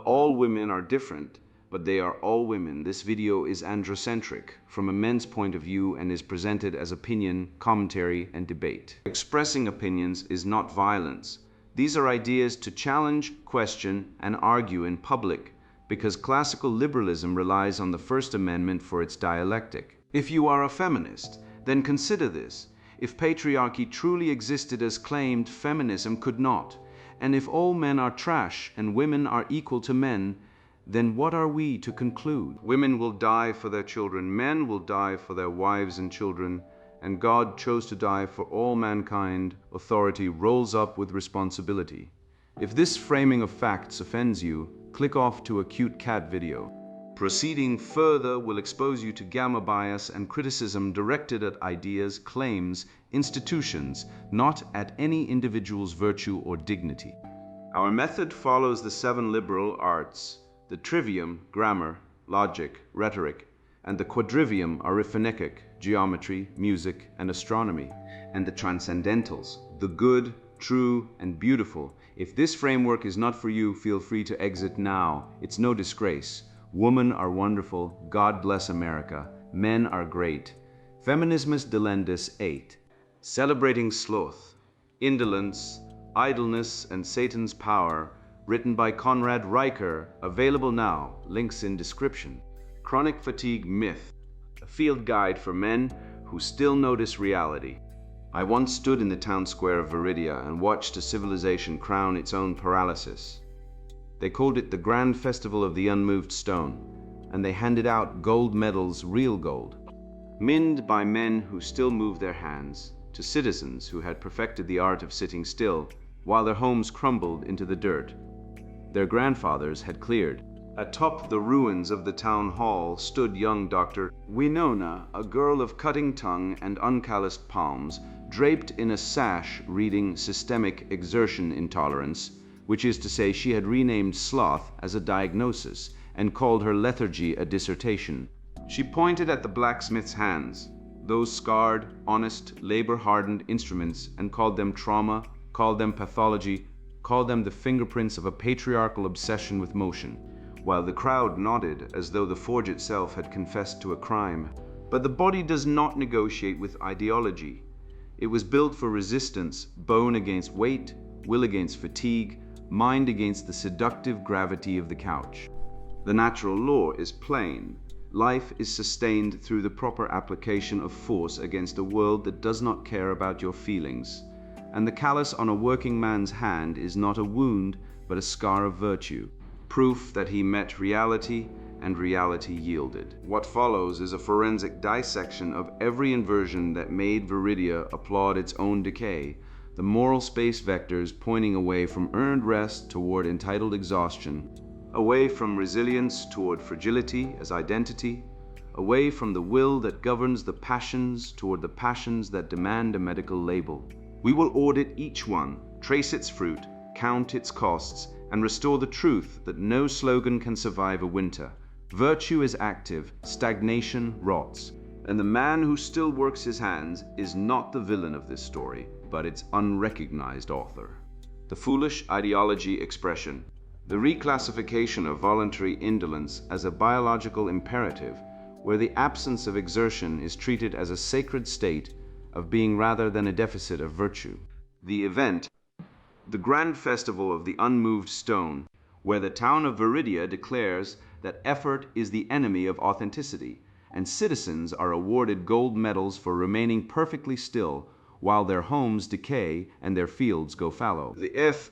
all women are different, but they are all women. This video is androcentric from a men's point of view and is presented as opinion, commentary, and debate. Expressing opinions is not violence. These are ideas to challenge, question, and argue in public, because classical liberalism relies on the First Amendment for its dialectic. If you are a feminist, then consider this. If patriarchy truly existed as claimed, feminism could not. And if all men are trash and women are equal to men, then what are we to conclude? Women will die for their children, men will die for their wives and children, and God chose to die for all mankind. Authority rolls up with responsibility. If this framing of facts offends you, click off to a cute cat video. Proceeding further will expose you to gamma bias and criticism directed at ideas, claims, institutions, not at any individual's virtue or dignity. Our method follows the 7 liberal arts. The trivium, grammar, logic, rhetoric, and the quadrivium, arithmetic, geometry, music, and astronomy, and the transcendentals, the good, true, and beautiful. If this framework is not for you, feel free to exit now. It's no disgrace. Women are wonderful. God bless America. Men are great. Feminismus delendus 8. Celebrating Sloth, Indolence, Idleness, and Satan's Power, written by Conrad Riker, available now, links in description. Chronic Fatigue Myth, a field guide for men who still notice reality. I once stood in the town square of Viridia and watched a civilization crown its own paralysis. They called it the Grand Festival of the Unmoved Stone, and they handed out gold medals, real gold, minted by men who still moved their hands, to citizens who had perfected the art of sitting still while their homes crumbled into the dirt their grandfathers had cleared. Atop the ruins of the town hall stood young Dr. Winona, a girl of cutting tongue and uncalloused palms, draped in a sash reading Systemic Exertion Intolerance, which is to say she had renamed sloth as a diagnosis and called her lethargy a dissertation. She pointed at the blacksmith's hands, those scarred, honest, labor-hardened instruments, and called them trauma, called them pathology, called them the fingerprints of a patriarchal obsession with motion, while the crowd nodded as though the forge itself had confessed to a crime. But the body does not negotiate with ideology. It was built for resistance, bone against weight, will against fatigue, mind against the seductive gravity of the couch. The natural law is plain. Life is sustained through the proper application of force against a world that does not care about your feelings. And the callus on a working man's hand is not a wound, but a scar of virtue, proof that he met reality and reality yielded. What follows is a forensic dissection of every inversion that made Viridia applaud its own decay, the moral space vectors pointing away from earned rest toward entitled exhaustion, away from resilience toward fragility as identity, away from the will that governs the passions toward the passions that demand a medical label. We will audit each one, trace its fruit, count its costs, and restore the truth that no slogan can survive a winter. Virtue is active, stagnation rots. And the man who still works his hands is not the villain of this story, but its unrecognized author. The foolish ideology expression. The reclassification of voluntary indolence as a biological imperative, where the absence of exertion is treated as a sacred state of being rather than a deficit of virtue. The event, the Grand Festival of the Unmoved Stone, where the town of Viridia declares that effort is the enemy of authenticity, and citizens are awarded gold medals for remaining perfectly still while their homes decay and their fields go fallow. The F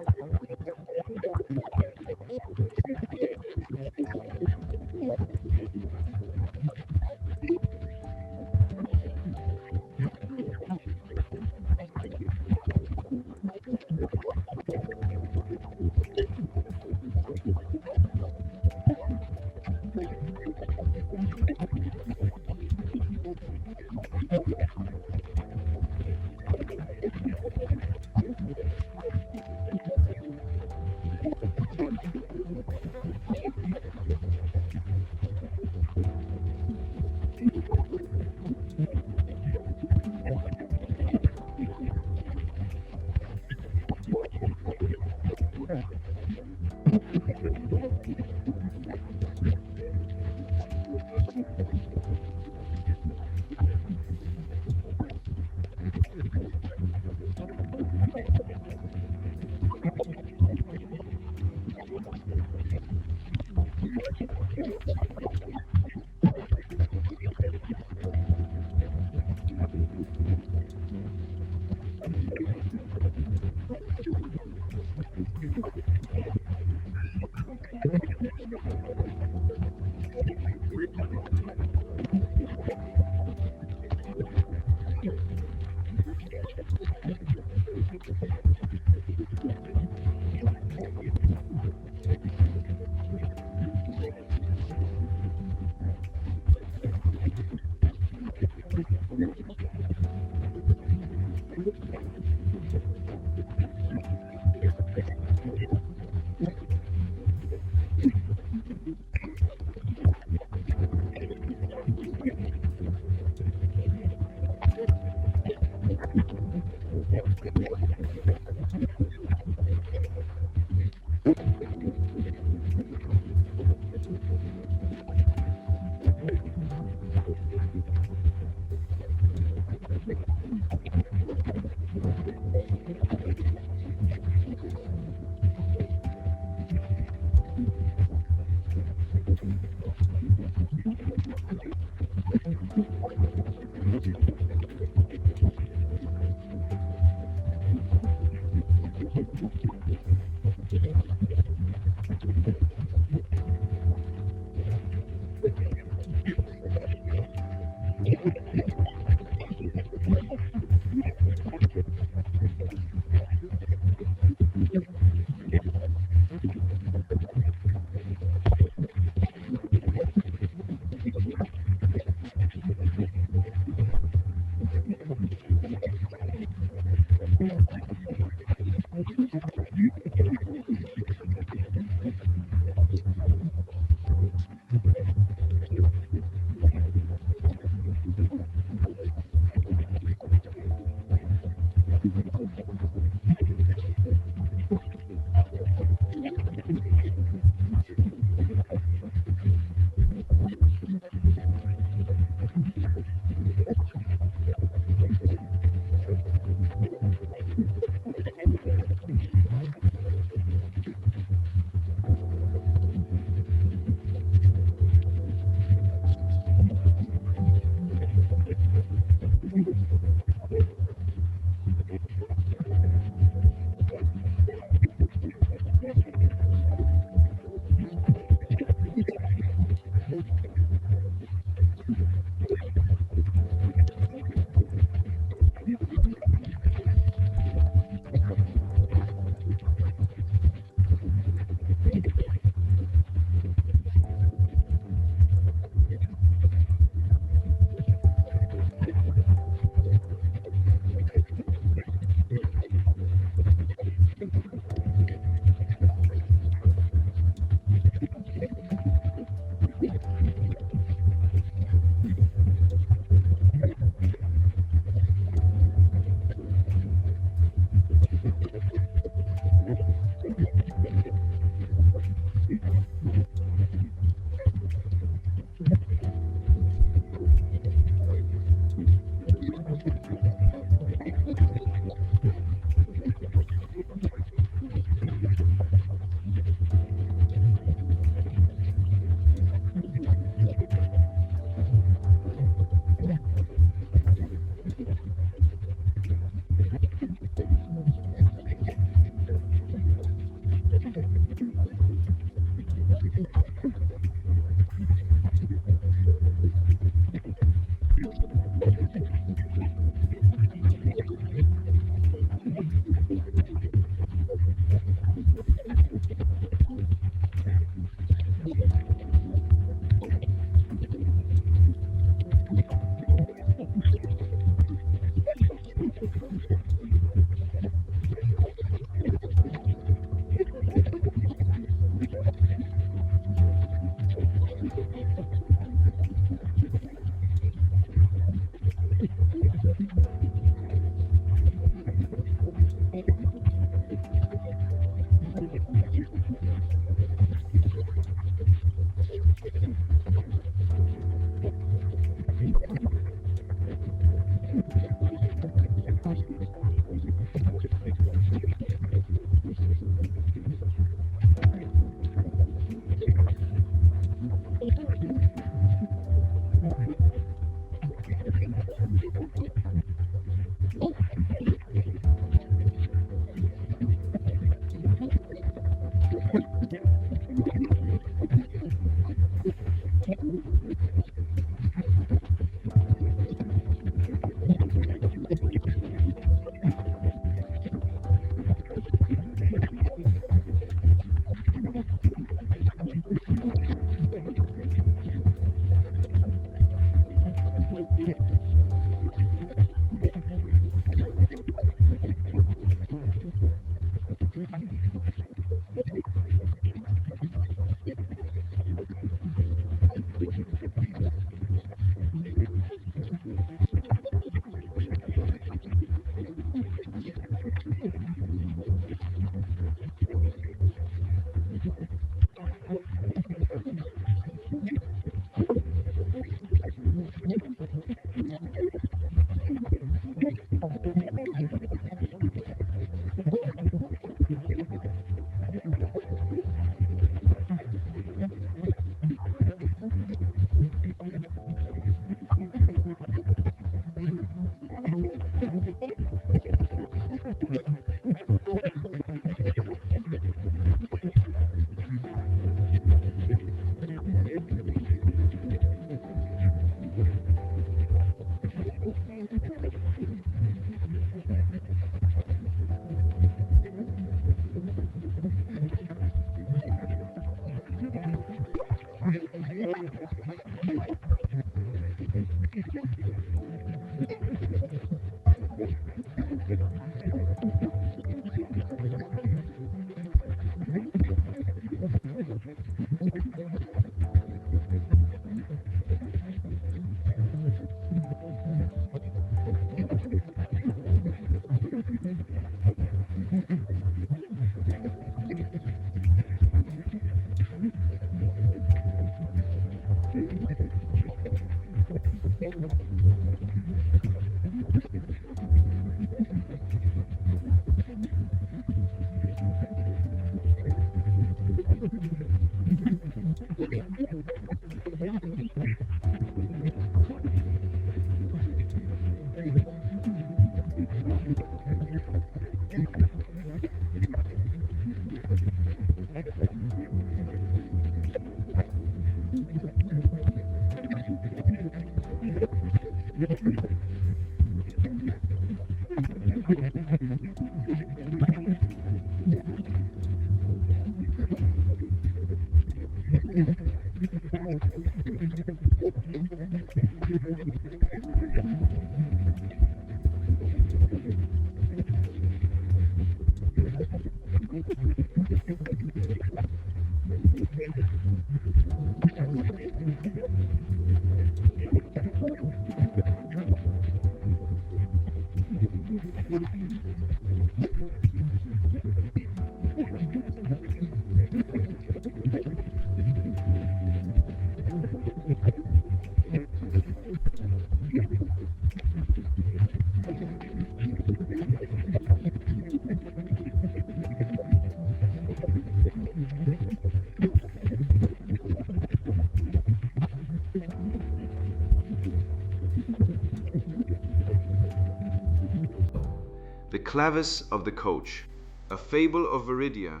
The Clavis of the Coach, a fable of Viridia.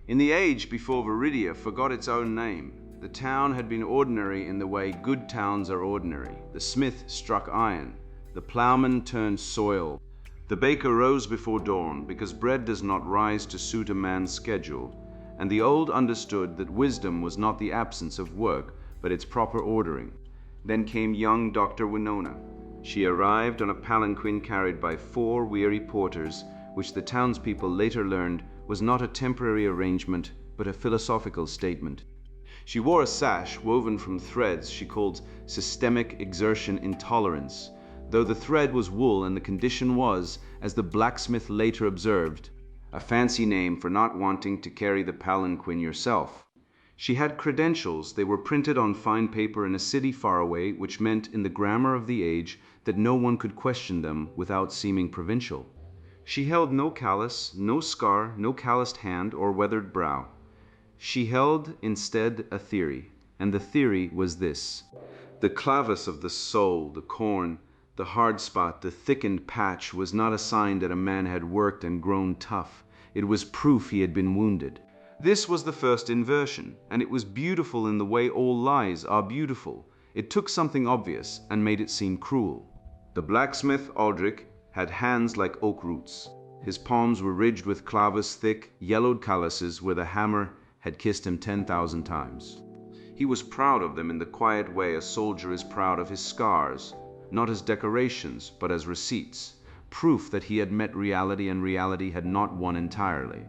In the age before Viridia forgot its own name, the town had been ordinary in the way good towns are ordinary. The smith struck iron, the ploughman turned soil, the baker rose before dawn, because bread does not rise to suit a man's schedule, and the old understood that wisdom was not the absence of work, but its proper ordering. Then came young Dr. Winona. She arrived on a palanquin carried by 4 weary porters, which the townspeople later learned was not a temporary arrangement, but a philosophical statement. She wore a sash woven from threads she called systemic exertion intolerance, though the thread was wool and the condition was, as the blacksmith later observed, a fancy name for not wanting to carry the palanquin yourself. She had credentials. They were printed on fine paper in a city far away, which meant in the grammar of the age that no one could question them without seeming provincial. She held no callus, no scar, no calloused hand or weathered brow. She held instead a theory, and the theory was this: the clavis of the soul, the corn, the hard spot, the thickened patch was not a sign that a man had worked and grown tough. It was proof he had been wounded. This was the first inversion, and it was beautiful in the way all lies are beautiful. It took something obvious and made it seem cruel. The blacksmith, Aldrich, had hands like oak roots. His palms were ridged with clavis thick, yellowed calluses where the hammer had kissed him 10,000 times. He was proud of them in the quiet way a soldier is proud of his scars, not as decorations, but as receipts, proof that he had met reality and reality had not won entirely.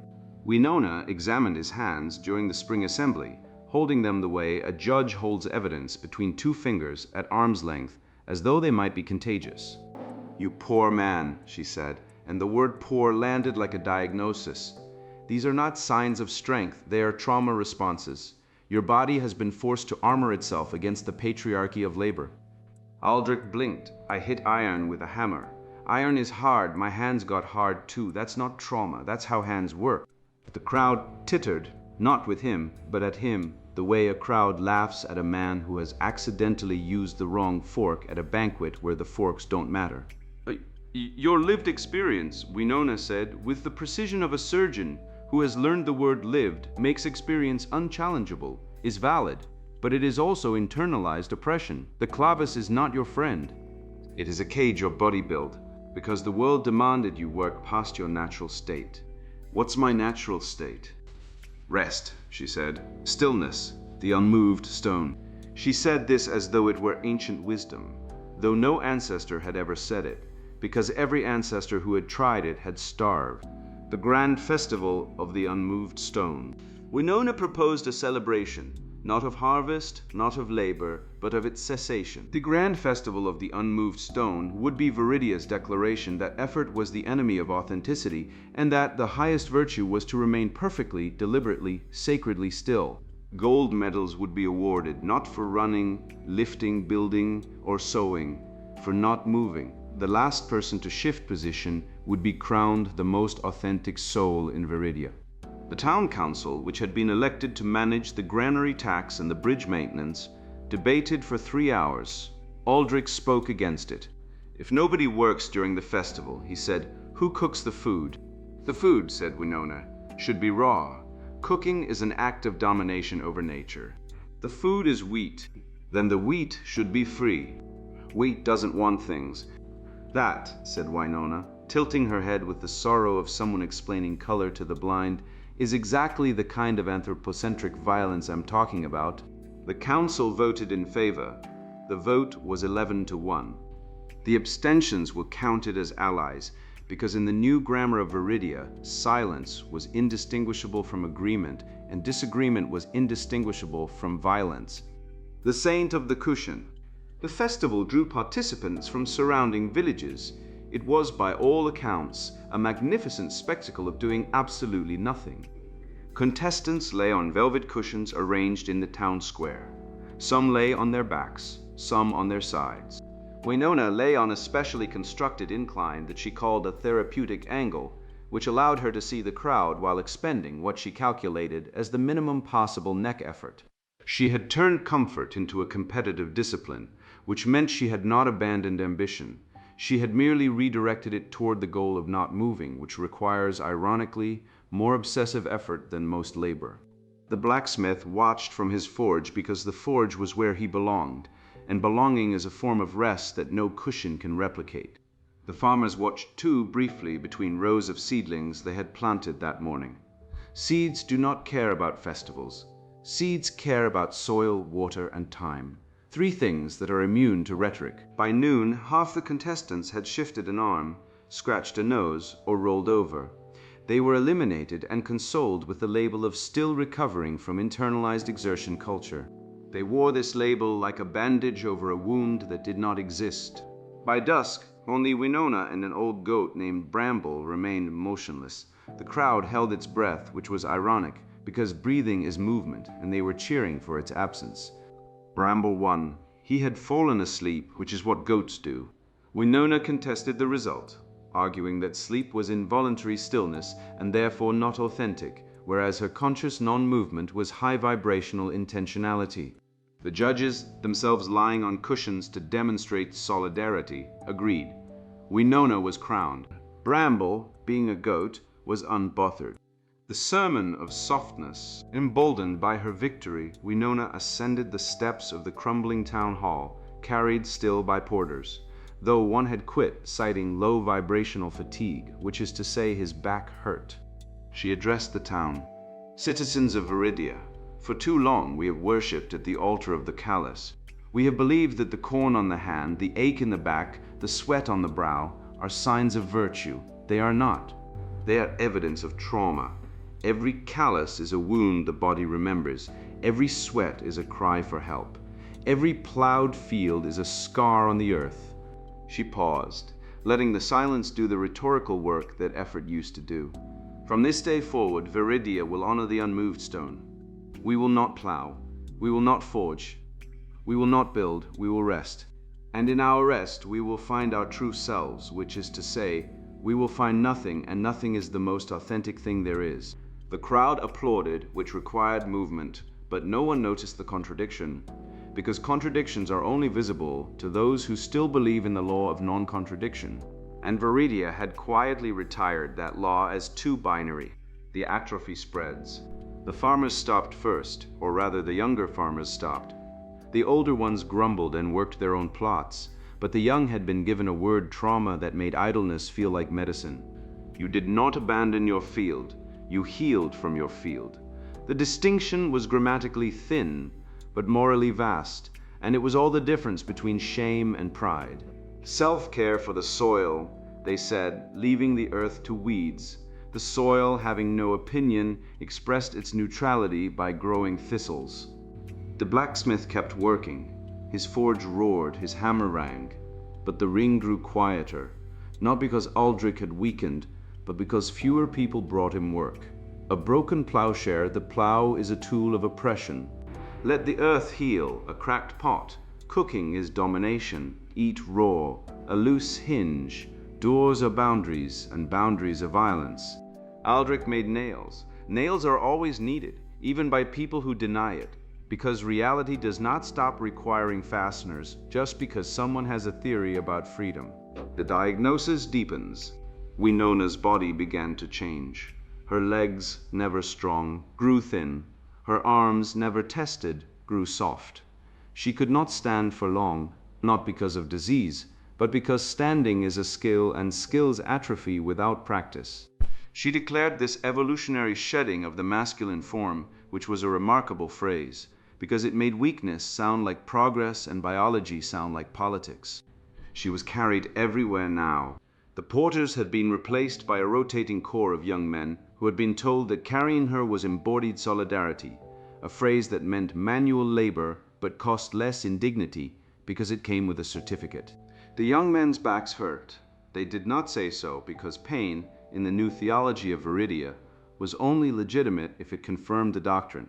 Winona examined his hands during the spring assembly, holding them the way a judge holds evidence between 2 fingers at arm's length, as though they might be contagious. "You poor man," she said, and the word poor landed like a diagnosis. "These are not signs of strength, they are trauma responses. Your body has been forced to armor itself against the patriarchy of labor." Aldrich blinked. "I hit iron with a hammer. Iron is hard, my hands got hard too. That's not trauma, that's how hands work." The crowd tittered, not with him, but at him, the way a crowd laughs at a man who has accidentally used the wrong fork at a banquet where the forks don't matter. "Your lived experience," Winona said, with the precision of a surgeon who has learned the word lived, makes experience unchallengeable, is valid, but it is also internalized oppression. The clavis is not your friend. It is a cage your body built, because the world demanded you work past your natural state. "What's my natural state?" "Rest," she said. "Stillness, the unmoved stone. She said this as though it were ancient wisdom, though no ancestor had ever said it, because every ancestor who had tried it had starved. The grand festival of the unmoved stone. Winona proposed a celebration, not of harvest, not of labor, but of its cessation. The grand festival of the unmoved stone would be Viridia's declaration that effort was the enemy of authenticity, and that the highest virtue was to remain perfectly, deliberately, sacredly still. Gold medals would be awarded, not for running, lifting, building, or sewing, for not moving. The last person to shift position would be crowned the most authentic soul in Viridia. The town council, which had been elected to manage the granary tax and the bridge maintenance, debated for 3 hours. Aldrich spoke against it. If nobody works during the festival, he said, who cooks the food? The food, said Winona, should be raw. Cooking is an act of domination over nature. The food is wheat. Then the wheat should be free. Wheat doesn't want things. That, said Winona, tilting her head with the sorrow of someone explaining color to the blind, is exactly the kind of anthropocentric violence I'm talking about. The council voted in favor. The vote was 11-1. The abstentions were counted as allies, because in the new grammar of Viridia, silence was indistinguishable from agreement, and disagreement was indistinguishable from violence. The Saint of the Cushion. The festival drew participants from surrounding villages. It was, by all accounts, a magnificent spectacle of doing absolutely nothing. Contestants lay on velvet cushions arranged in the town square. Some lay on their backs, some on their sides. Winona lay on a specially constructed incline that she called a therapeutic angle, which allowed her to see the crowd while expending what she calculated as the minimum possible neck effort. She had turned comfort into a competitive discipline, which meant she had not abandoned ambition. She had merely redirected it toward the goal of not moving, which requires, ironically, more obsessive effort than most labor. The blacksmith watched from his forge because the forge was where he belonged, and belonging is a form of rest that no cushion can replicate. The farmers watched too briefly between rows of seedlings they had planted that morning. Seeds do not care about festivals. Seeds care about soil, water, and time. 3 things that are immune to rhetoric. By noon, half the contestants had shifted an arm, scratched a nose, or rolled over. They were eliminated and consoled with the label of still recovering from internalized exertion culture. They wore this label like a bandage over a wound that did not exist. By dusk, only Winona and an old goat named Bramble remained motionless. The crowd held its breath, which was ironic, because breathing is movement, and they were cheering for its absence. Bramble won. He had fallen asleep, which is what goats do. Winona contested the result, arguing that sleep was involuntary stillness and therefore not authentic, whereas her conscious non-movement was high vibrational intentionality. The judges, themselves lying on cushions to demonstrate solidarity, agreed. Winona was crowned. Bramble, being a goat, was unbothered. The sermon of softness, emboldened by her victory, Winona ascended the steps of the crumbling town hall, carried still by porters, though one had quit, citing low vibrational fatigue, which is to say his back hurt. She addressed the town. Citizens of Viridia, for too long we have worshipped at the altar of the callous. We have believed that the corn on the hand, the ache in the back, the sweat on the brow, are signs of virtue. They are not. They are evidence of trauma. Every callus is a wound the body remembers. Every sweat is a cry for help. Every plowed field is a scar on the earth. She paused, letting the silence do the rhetorical work that effort used to do. From this day forward, Viridia will honor the unmoved stone. We will not plow. We will not forge. We will not build. We will rest. And in our rest, we will find our true selves, which is to say, we will find nothing, and nothing is the most authentic thing there is. The crowd applauded, which required movement, but no one noticed the contradiction, because contradictions are only visible to those who still believe in the law of non-contradiction. And Viridia had quietly retired that law as too binary. The atrophy spreads. The farmers stopped first, or rather the younger farmers stopped. The older ones grumbled and worked their own plots, but the young had been given a word trauma that made idleness feel like medicine. You did not abandon your field. You healed from your field. The distinction was grammatically thin, but morally vast, and it was all the difference between shame and pride. Self-care for the soil, they said, leaving the earth to weeds. The soil, having no opinion, expressed its neutrality by growing thistles. The blacksmith kept working. His forge roared, his hammer rang, but the ring grew quieter, not because Aldrich had weakened, but because fewer people brought him work. A broken plowshare, the plow is a tool of oppression. Let the earth heal, a cracked pot. Cooking is domination. Eat raw, a loose hinge. Doors are boundaries, and boundaries are violence. Aldrich made nails. Nails are always needed, even by people who deny it, because reality does not stop requiring fasteners just because someone has a theory about freedom. The diagnosis deepens. Winona's body began to change. Her legs, never strong, grew thin. Her arms, never tested, grew soft. She could not stand for long, not because of disease, but because standing is a skill and skills atrophy without practice. She declared this evolutionary shedding of the masculine form, which was a remarkable phrase, because it made weakness sound like progress and biology sound like politics. She was carried everywhere now. The porters had been replaced by a rotating corps of young men who had been told that carrying her was embodied solidarity, a phrase that meant manual labor but cost less in dignity because it came with a certificate. The young men's backs hurt. They did not say so because pain, in the new theology of Viridia, was only legitimate if it confirmed the doctrine.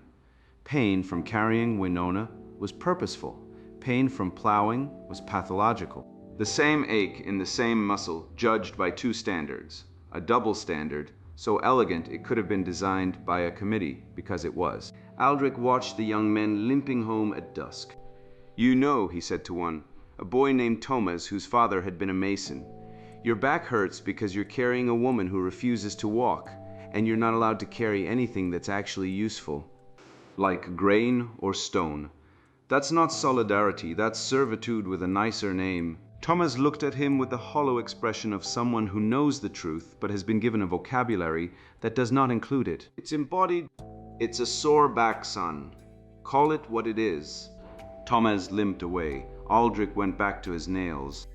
Pain from carrying Winona was purposeful. Pain from plowing was pathological. The same ache in the same muscle, judged by two standards. A double standard, so elegant it could have been designed by a committee, because it was. Aldrich watched the young men limping home at dusk. "You know," he said to one, a boy named Thomas whose father had been a mason, "your back hurts because you're carrying a woman who refuses to walk, and you're not allowed to carry anything that's actually useful, like grain or stone. That's not solidarity, that's servitude with a nicer name." Thomas looked at him with the hollow expression of someone who knows the truth but has been given a vocabulary that does not include it. "It's embodied. It's a sore back, son. Call it what it is." Thomas limped away. Aldrich went back to his nails.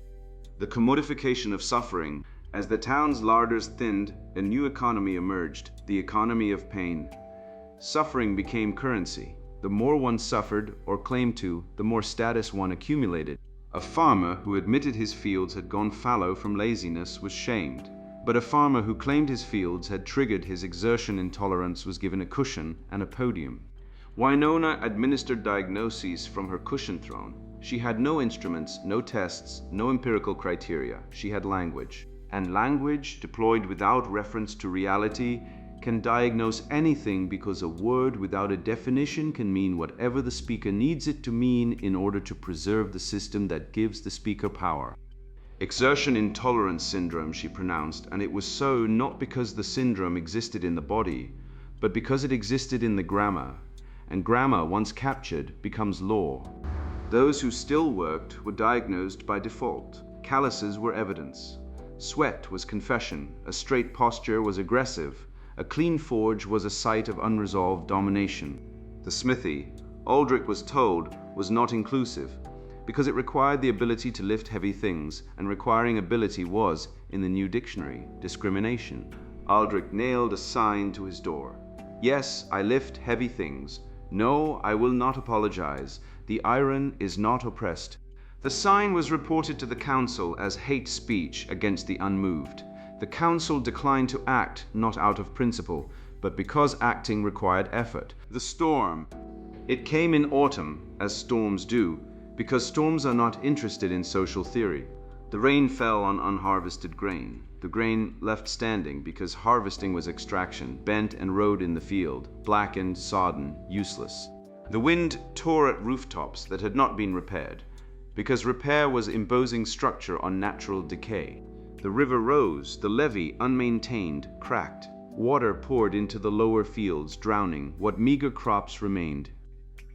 The commodification of suffering. As the town's larders thinned, a new economy emerged, the economy of pain. Suffering became currency. The more one suffered or claimed to, the more status one accumulated. A farmer who admitted his fields had gone fallow from laziness was shamed, but a farmer who claimed his fields had triggered his exertion intolerance was given a cushion and a podium. Winona administered diagnoses from her cushion throne. She had no instruments, no tests, no empirical criteria. She had language. And language, deployed without reference to reality, can diagnose anything because a word without a definition can mean whatever the speaker needs it to mean in order to preserve the system that gives the speaker power. Exertion intolerance syndrome, she pronounced, and it was so not because the syndrome existed in the body, but because it existed in the grammar, and grammar, once captured, becomes law. Those who still worked were diagnosed by default. Calluses were evidence. Sweat was confession. A straight posture was aggressive. A clean forge was a site of unresolved domination. The smithy, Aldrich was told, was not inclusive, because it required the ability to lift heavy things, and requiring ability was, in the new dictionary, discrimination. Aldrich nailed a sign to his door. "Yes, I lift heavy things. No, I will not apologize. The iron is not oppressed." The sign was reported to the council as hate speech against the unmoved. The council declined to act, not out of principle, but because acting required effort. The storm. It came in autumn, as storms do, because storms are not interested in social theory. The rain fell on unharvested grain. The grain left standing because harvesting was extraction, bent and rode in the field, blackened, sodden, useless. The wind tore at rooftops that had not been repaired, because repair was imposing structure on natural decay. The river rose, the levee, unmaintained, cracked. Water poured into the lower fields, drowning what meager crops remained.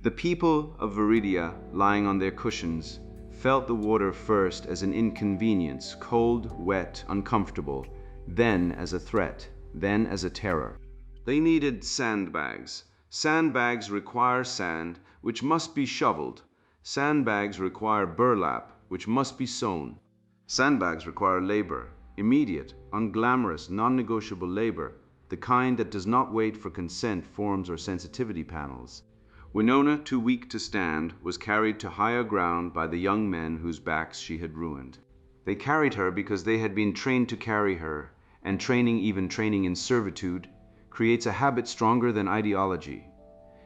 The people of Viridia, lying on their cushions, felt the water first as an inconvenience, cold, wet, uncomfortable, then as a threat, then as a terror. They needed sandbags. Sandbags require sand, which must be shoveled. Sandbags require burlap, which must be sown. Sandbags require labor, immediate, unglamorous, non-negotiable labor, the kind that does not wait for consent forms or sensitivity panels. Winona, too weak to stand, was carried to higher ground by the young men whose backs she had ruined. They carried her because they had been trained to carry her, and training, even training in servitude, creates a habit stronger than ideology.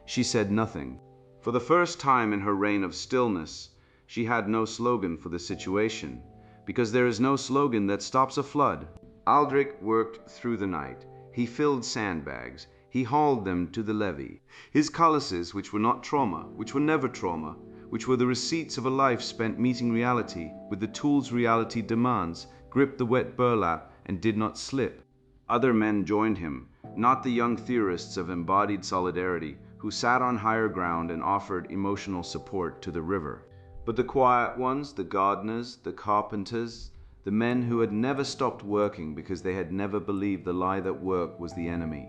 She said nothing. For the first time in her reign of stillness, she had no slogan for the situation, because there is no slogan that stops a flood. Aldrich worked through the night. He filled sandbags. He hauled them to the levee. His callouses, which were not trauma, which were never trauma, which were the receipts of a life spent meeting reality with the tools reality demands, gripped the wet burlap and did not slip. Other men joined him, not the young theorists of embodied solidarity who sat on higher ground and offered emotional support to the river, but the quiet ones, the gardeners, the carpenters, the men who had never stopped working because they had never believed the lie that work was the enemy.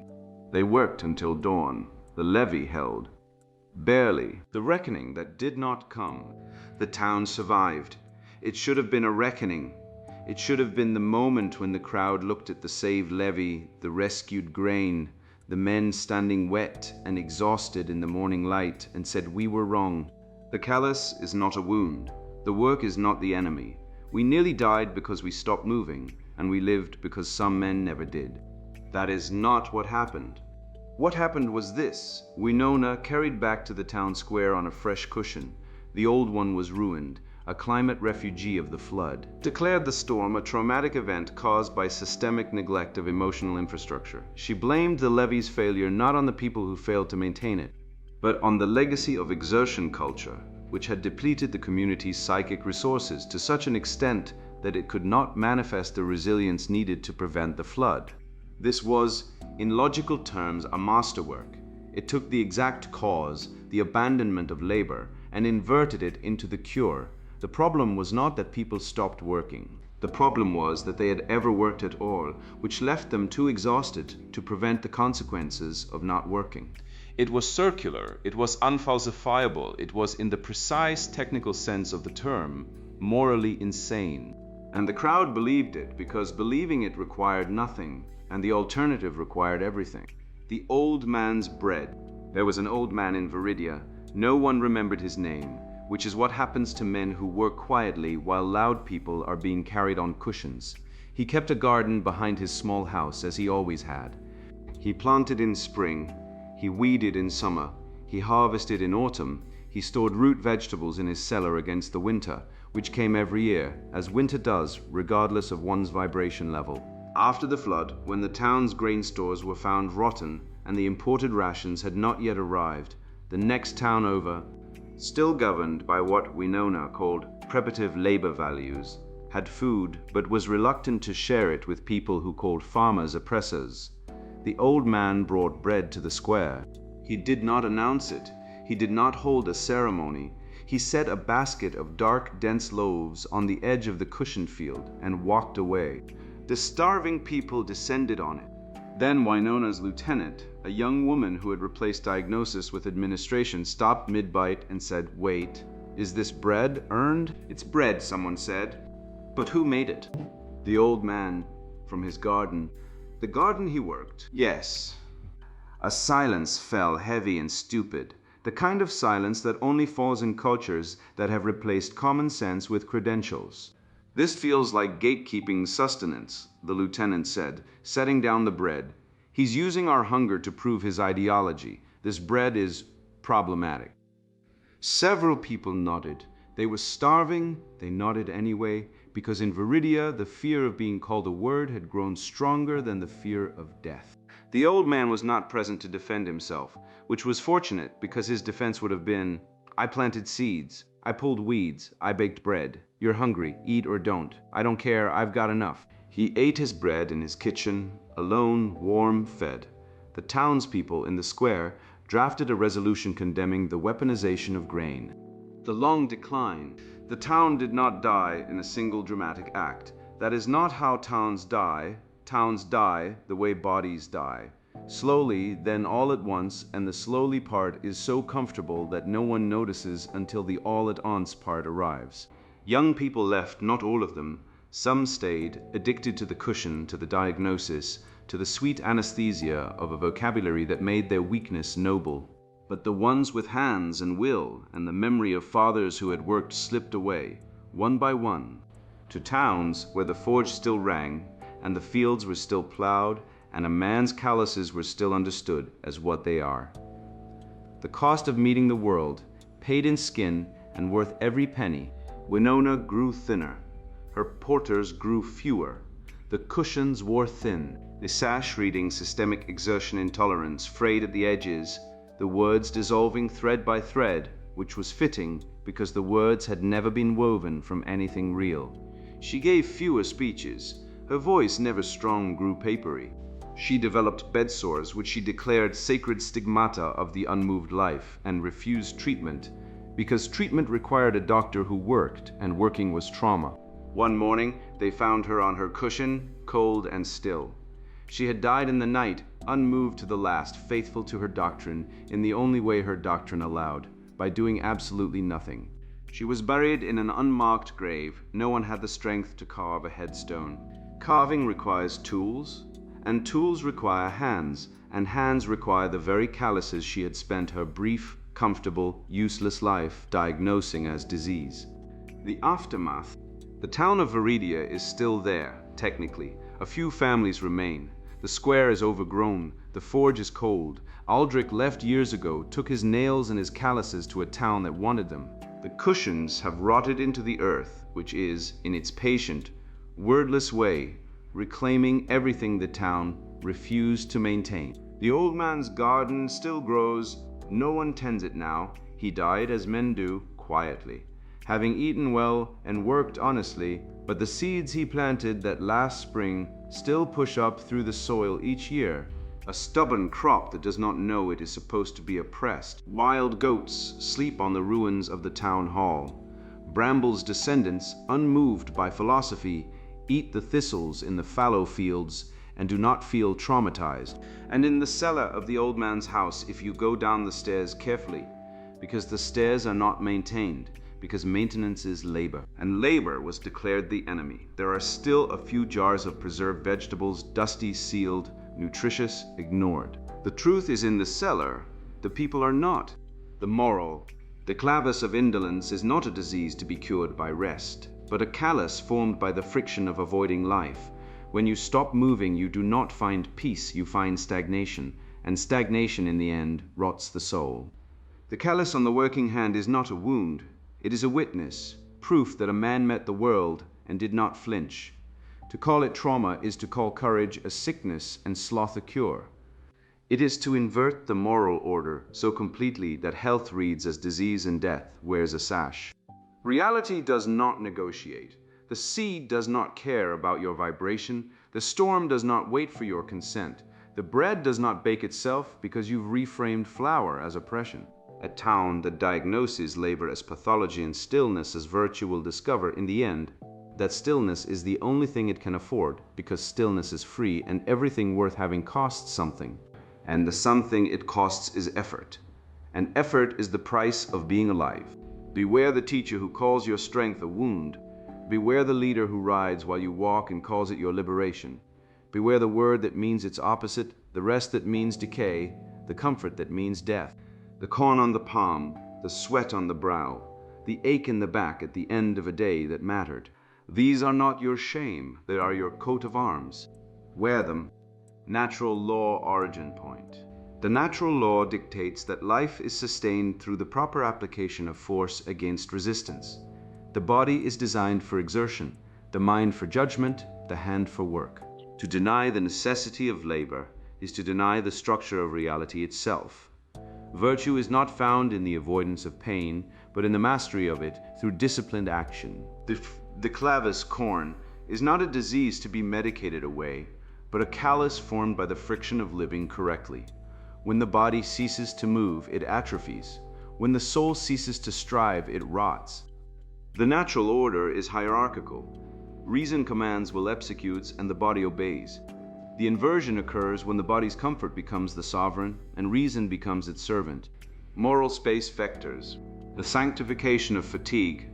They worked until dawn. The levee held. Barely. The reckoning that did not come. The town survived. It should have been a reckoning. It should have been the moment when the crowd looked at the saved levee, the rescued grain, the men standing wet and exhausted in the morning light, and said, "We were wrong. The callus is not a wound. The work is not the enemy. We nearly died because we stopped moving, and we lived because some men never did." That is not what happened. What happened was this. Winona carried back to the town square on a fresh cushion. The old one was ruined, a climate refugee of the flood. Declared the storm a traumatic event caused by systemic neglect of emotional infrastructure. She blamed the levee's failure not on the people who failed to maintain it, but on the legacy of exertion culture, which had depleted the community's psychic resources to such an extent that it could not manifest the resilience needed to prevent the flood. This was, in logical terms, a masterwork. It took the exact cause, the abandonment of labor, and inverted it into the cure. The problem was not that people stopped working. The problem was that they had ever worked at all, which left them too exhausted to prevent the consequences of not working. It was circular, it was unfalsifiable, it was, in the precise technical sense of the term, morally insane. And the crowd believed it because believing it required nothing, and the alternative required everything. The old man's bread. There was an old man in Viridia. No one remembered his name, which is what happens to men who work quietly while loud people are being carried on cushions. He kept a garden behind his small house, as he always had. He planted in spring. He weeded in summer. He harvested in autumn. He stored root vegetables in his cellar against the winter, which came every year, as winter does, regardless of one's vibration level. After the flood, when the town's grain stores were found rotten and the imported rations had not yet arrived, the next town over, still governed by what Winona called preparative labor values, had food but was reluctant to share it with people who called farmers oppressors. The old man brought bread to the square. He did not announce it. He did not hold a ceremony. He set a basket of dark, dense loaves on the edge of the cushion field and walked away. The starving people descended on it. Then Winona's lieutenant, a young woman who had replaced diagnosis with administration, stopped mid-bite and said, "Wait, is this bread earned?" "It's bread," someone said. "But who made it?" "The old man, from his garden." "The garden he worked?" "Yes." A silence fell, heavy and stupid, the kind of silence that only falls in cultures that have replaced common sense with credentials. "This feels like gatekeeping sustenance," the lieutenant said, setting down the bread. "He's using our hunger to prove his ideology. This bread is problematic." Several people nodded. They were starving, they nodded anyway, because in Viridia the fear of being called a word had grown stronger than the fear of death. The old man was not present to defend himself, which was fortunate because his defense would have been, "I planted seeds. I pulled weeds. I baked bread. You're hungry. Eat or don't. I don't care. I've got enough." He ate his bread in his kitchen, alone, warm, fed. The townspeople in the square drafted a resolution condemning the weaponization of grain. The long decline. The town did not die in a single dramatic act. That is not how towns die. Towns die the way bodies die. Slowly, then all at once, and the slowly part is so comfortable that no one notices until the all at once part arrives. Young people left, not all of them. Some stayed, addicted to the cushion, to the diagnosis, to the sweet anesthesia of a vocabulary that made their weakness noble. But the ones with hands and will and the memory of fathers who had worked slipped away, one by one, to towns where the forge still rang, and the fields were still plowed, and a man's calluses were still understood as what they are. The cost of meeting the world, paid in skin and worth every penny. Winona grew thinner. Her porters grew fewer. The cushions wore thin. The sash reading systemic exertion intolerance frayed at the edges, the words dissolving thread by thread, which was fitting because the words had never been woven from anything real. She gave fewer speeches. Her voice, never strong, grew papery. She developed bedsores which she declared sacred stigmata of the unmoved life and refused treatment because treatment required a doctor who worked, and working was trauma. One morning they found her on her cushion, cold and still. She had died in the night, unmoved to the last, faithful to her doctrine in the only way her doctrine allowed, by doing absolutely nothing. She was buried in an unmarked grave. No one had the strength to carve a headstone. Carving requires tools, and tools require hands, and hands require the very calluses she had spent her brief, comfortable, useless life diagnosing as disease. The aftermath. The town of Viridia is still there, technically. A few families remain. The square is overgrown. The forge is cold. Aldrich left years ago, took his nails and his calluses to a town that wanted them. The cushions have rotted into the earth, which is, in its patient, wordless way, reclaiming everything the town refused to maintain. The old man's garden still grows. No one tends it now. He died as men do, quietly, having eaten well and worked honestly, but the seeds he planted that last spring still push up through the soil each year. A stubborn crop that does not know it is supposed to be oppressed. Wild goats sleep on the ruins of the town hall. Bramble's descendants, unmoved by philosophy, eat the thistles in the fallow fields and do not feel traumatized. And in the cellar of the old man's house, if you go down the stairs carefully, because the stairs are not maintained, because maintenance is labor, and labor was declared the enemy. There are still a few jars of preserved vegetables, dusty, sealed, nutritious, ignored. The truth is in the cellar. The people are not. The moral, the clavus of indolence, is not a disease to be cured by rest, but a callus formed by the friction of avoiding life. When you stop moving, you do not find peace, you find stagnation, and stagnation in the end rots the soul. The callus on the working hand is not a wound. It is a witness, proof that a man met the world and did not flinch. To call it trauma is to call courage a sickness and sloth a cure. It is to invert the moral order so completely that health reads as disease and death wears a sash. Reality does not negotiate. The sea does not care about your vibration. The storm does not wait for your consent. The bread does not bake itself because you've reframed flour as oppression. A town that diagnoses labor as pathology and stillness as virtue will discover, in the end, that stillness is the only thing it can afford because stillness is free and everything worth having costs something. And the something it costs is effort. And effort is the price of being alive. Beware the teacher who calls your strength a wound. Beware the leader who rides while you walk and calls it your liberation. Beware the word that means its opposite, the rest that means decay, the comfort that means death. The corn on the palm, the sweat on the brow, the ache in the back at the end of a day that mattered. These are not your shame, they are your coat of arms. Wear them. Natural law origin point. The natural law dictates that life is sustained through the proper application of force against resistance. The body is designed for exertion, the mind for judgment, the hand for work. To deny the necessity of labor is to deny the structure of reality itself. Virtue is not found in the avoidance of pain, but in the mastery of it through disciplined action. The clavus corn is not a disease to be medicated away, but a callus formed by the friction of living correctly. When the body ceases to move, it atrophies. When the soul ceases to strive, it rots. The natural order is hierarchical. Reason commands, will executes, and the body obeys. The inversion occurs when the body's comfort becomes the sovereign and reason becomes its servant. Moral space vectors. The sanctification of fatigue.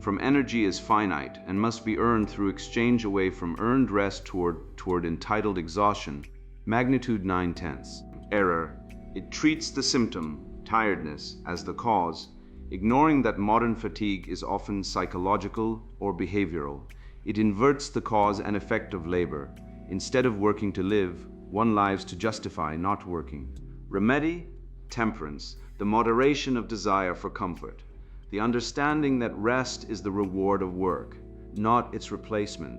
From energy is finite and must be earned through exchange away from earned rest toward entitled exhaustion. Magnitude 9/10. Error. It treats the symptom, tiredness, as the cause, ignoring that modern fatigue is often psychological or behavioral. It inverts the cause and effect of labor. Instead of working to live, one lives to justify not working. Remedy, temperance, the moderation of desire for comfort. The understanding that rest is the reward of work, not its replacement.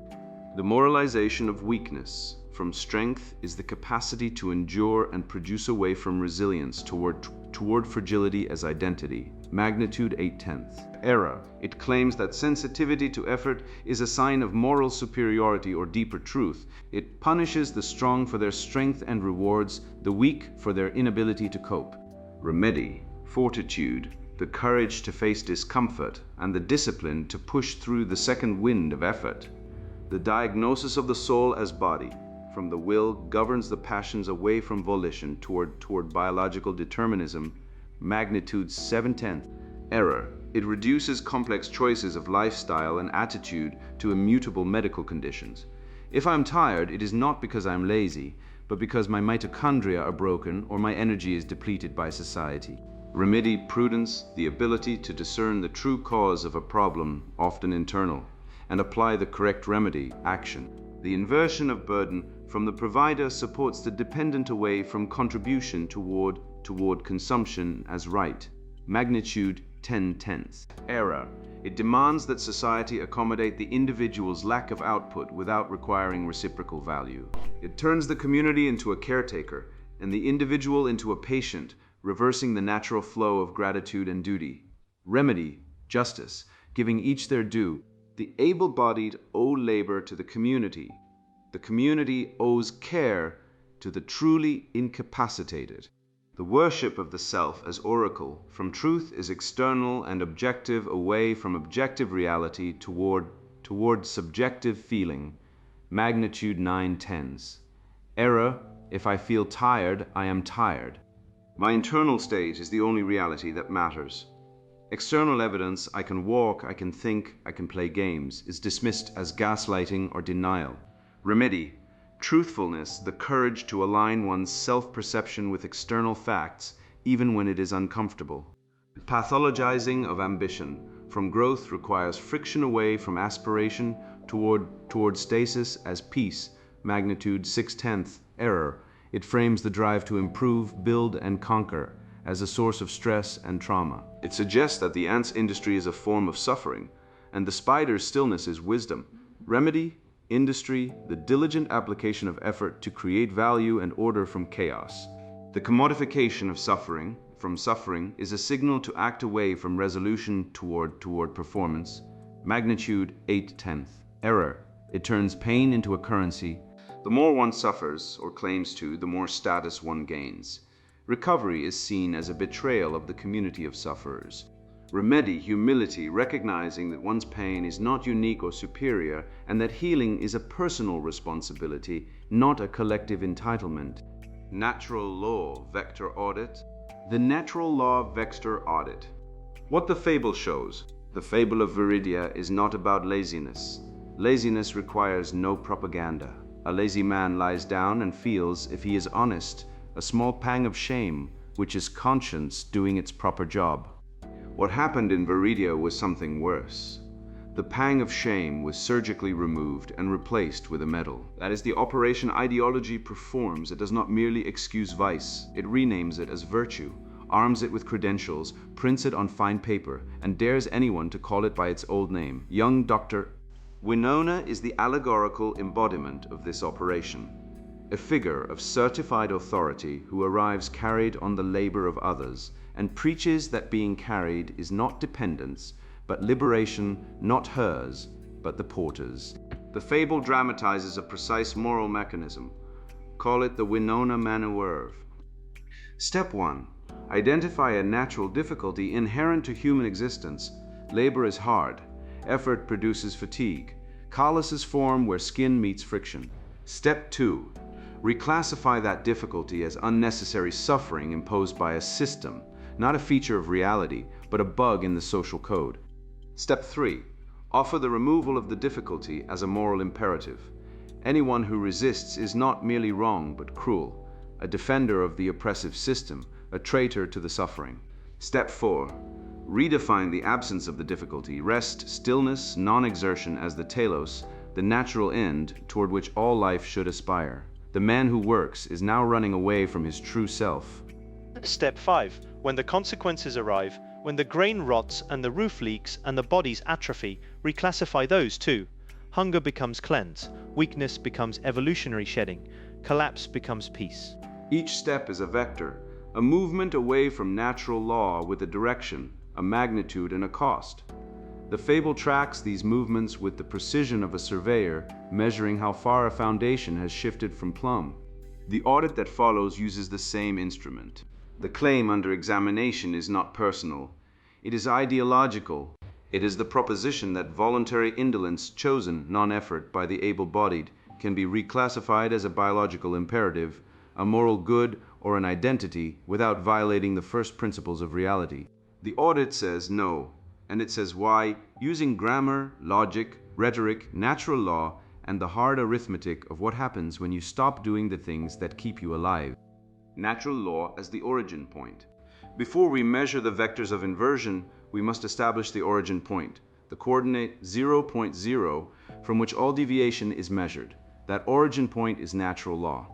The moralization of weakness. From strength is the capacity to endure and produce away from resilience toward fragility as identity. Magnitude 8/10. Error. It claims that sensitivity to effort is a sign of moral superiority or deeper truth. It punishes the strong for their strength and rewards the weak for their inability to cope. Remedy. Fortitude. The courage to face discomfort and the discipline to push through the second wind of effort. The diagnosis of the soul as body. From the will governs the passions away from volition toward biological determinism. Magnitude 7/10. Error. It reduces complex choices of lifestyle and attitude to immutable medical conditions. If I'm tired, it is not because I'm lazy, but because my mitochondria are broken or my energy is depleted by society. Remedy, prudence, the ability to discern the true cause of a problem, often internal, and apply the correct remedy, action. The inversion of burden from the provider supports the dependent away from contribution toward consumption as right. Magnitude 10/10. Error. It demands that society accommodate the individual's lack of output without requiring reciprocal value. It turns the community into a caretaker and the individual into a patient, reversing the natural flow of gratitude and duty. Remedy, justice, giving each their due. The able-bodied owe labor to the community. The community owes care to the truly incapacitated. The worship of the self as oracle from truth is external and objective, away from objective reality toward subjective feeling. Magnitude 9/10. Error. If I feel tired, I am tired. My internal state is the only reality that matters. External evidence, I can walk, I can think, I can play games, is dismissed as gaslighting or denial. Remedy. Truthfulness, the courage to align one's self-perception with external facts, even when it is uncomfortable. Pathologizing of ambition. From growth requires friction away from aspiration toward stasis as peace. Magnitude 6/10. Error. It frames the drive to improve, build, and conquer as a source of stress and trauma. It suggests that the ant's industry is a form of suffering, and the spider's stillness is wisdom. Remedy, industry, the diligent application of effort to create value and order from chaos. The commodification of suffering is a signal to act away from resolution toward performance. Magnitude 8/10. Error. It turns pain into a currency. The more one suffers or claims to, the more status one gains. Recovery is seen as a betrayal of the community of sufferers. Remedy, humility, recognizing that one's pain is not unique or superior and that healing is a personal responsibility, not a collective entitlement. Natural law vector audit. The natural law vector audit. What the fable shows. The fable of Viridia is not about laziness. Laziness requires no propaganda. A lazy man lies down and feels, if he is honest, a small pang of shame, which is conscience doing its proper job. What happened in Viridia was something worse. The pang of shame was surgically removed and replaced with a medal. That is the operation ideology performs. It does not merely excuse vice. It renames it as virtue, arms it with credentials, prints it on fine paper, and dares anyone to call it by its old name. Young Dr. Winona is the allegorical embodiment of this operation. A figure of certified authority who arrives carried on the labor of others and preaches that being carried is not dependence, but liberation, not hers, but the porter's. The fable dramatizes a precise moral mechanism. Call it the Winona maneuver. Step 1. Identify a natural difficulty inherent to human existence. Labor is hard. Effort produces fatigue. Calluses form where skin meets friction. Step 2. Reclassify that difficulty as unnecessary suffering imposed by a system, not a feature of reality, but a bug in the social code. Step 3. Offer the removal of the difficulty as a moral imperative. Anyone who resists is not merely wrong but cruel, a defender of the oppressive system, a traitor to the suffering. Step 4. Redefine the absence of the difficulty, rest, stillness, non-exertion as the telos, the natural end toward which all life should aspire. The man who works is now running away from his true self. Step 5. When the consequences arrive, when the grain rots and the roof leaks and the bodies atrophy, reclassify those too. Hunger becomes cleanse, weakness becomes evolutionary shedding, collapse becomes peace. Each step is a vector, a movement away from natural law with a direction, a magnitude, and a cost. The fable tracks these movements with the precision of a surveyor, measuring how far a foundation has shifted from plumb. The audit that follows uses the same instrument. The claim under examination is not personal. It is ideological. It is the proposition that voluntary indolence chosen, non-effort, by the able-bodied can be reclassified as a biological imperative, a moral good, or an identity without violating the first principles of reality. The audit says no, and it says why, using grammar, logic, rhetoric, natural law, and the hard arithmetic of what happens when you stop doing the things that keep you alive. Natural law as the origin point. Before we measure the vectors of inversion, we must establish the origin point, the coordinate 0.0 from which all deviation is measured. That origin point is natural law.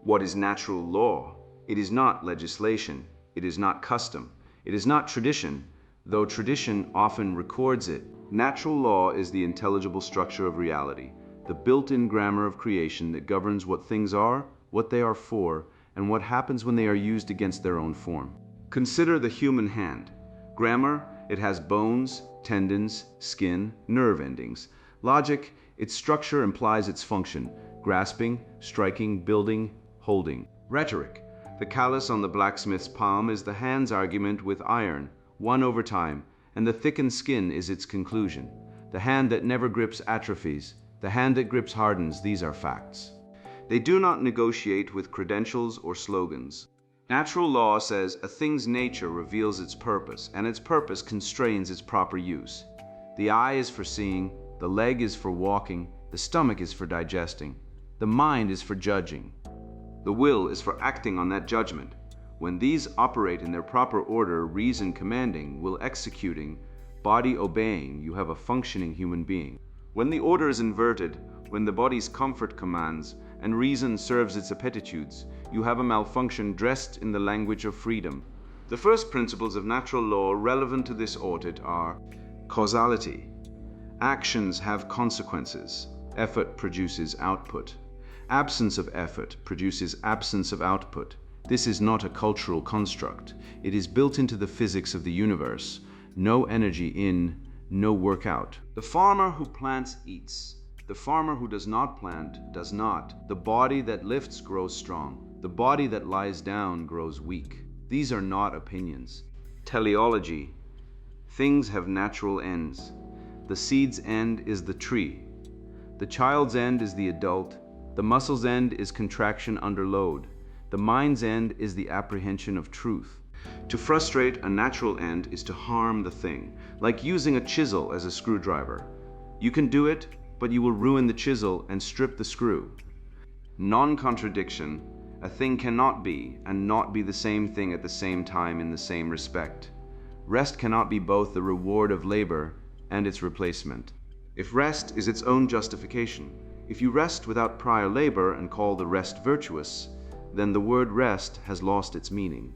What is natural law? It is not legislation. It is not custom. It is not tradition, though tradition often records it. Natural law is the intelligible structure of reality, the built-in grammar of creation that governs what things are, what they are for, and what happens when they are used against their own form. Consider the human hand. Grammar, it has bones, tendons, skin, nerve endings. Logic, its structure implies its function, grasping, striking, building, holding. Rhetoric, the callus on the blacksmith's palm is the hand's argument with iron, won over time, and the thickened skin is its conclusion. The hand that never grips atrophies. The hand that grips hardens. These are facts. They do not negotiate with credentials or slogans. Natural law says a thing's nature reveals its purpose, and its purpose constrains its proper use. The eye is for seeing, the leg is for walking, the stomach is for digesting, the mind is for judging. The will is for acting on that judgment. When these operate in their proper order, reason commanding, will executing, body obeying, you have a functioning human being. When the order is inverted, when the body's comfort commands, and reason serves its appetitudes, you have a malfunction dressed in the language of freedom. The first principles of natural law relevant to this audit are causality. Actions have consequences. Effort produces output. Absence of effort produces absence of output. This is not a cultural construct. It is built into the physics of the universe. No energy in, no work out. The farmer who plants eats. The farmer who does not plant does not. The body that lifts grows strong. The body that lies down grows weak. These are not opinions. Teleology. Things have natural ends. The seed's end is the tree. The child's end is the adult. The muscle's end is contraction under load. The mind's end is the apprehension of truth. To frustrate a natural end is to harm the thing, like using a chisel as a screwdriver. You can do it, but you will ruin the chisel and strip the screw. Non-contradiction, a thing cannot be and not be the same thing at the same time in the same respect. Rest cannot be both the reward of labor and its replacement. If rest is its own justification, if you rest without prior labor and call the rest virtuous, then the word rest has lost its meaning.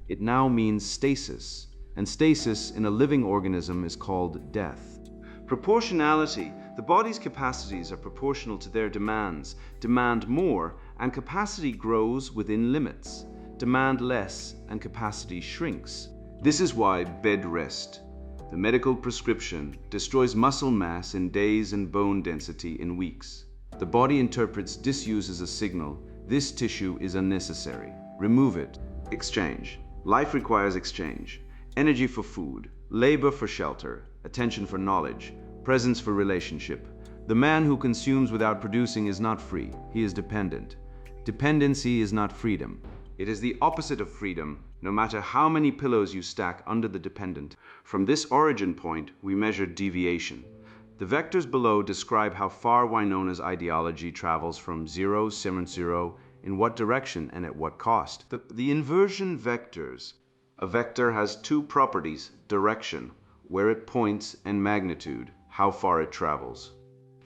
It now means stasis, and stasis in a living organism is called death. Proportionality. The body's capacities are proportional to their demands. Demand more, and capacity grows within limits. Demand less, and capacity shrinks. This is why bed rest, the medical prescription, destroys muscle mass in days and bone density in weeks. The body interprets disuse as a signal. This tissue is unnecessary. Remove it. Exchange. Life requires exchange. Energy for food, labor for shelter, attention for knowledge, presence for relationship. The man who consumes without producing is not free. He is dependent. Dependency is not freedom. It is the opposite of freedom, no matter how many pillows you stack under the dependent. From this origin point, we measure deviation. The vectors below describe how far Wynona's ideology travels from 0, 7, 0, in what direction and at what cost. The inversion vectors. A vector has two properties, direction, where it points, and magnitude, how far it travels.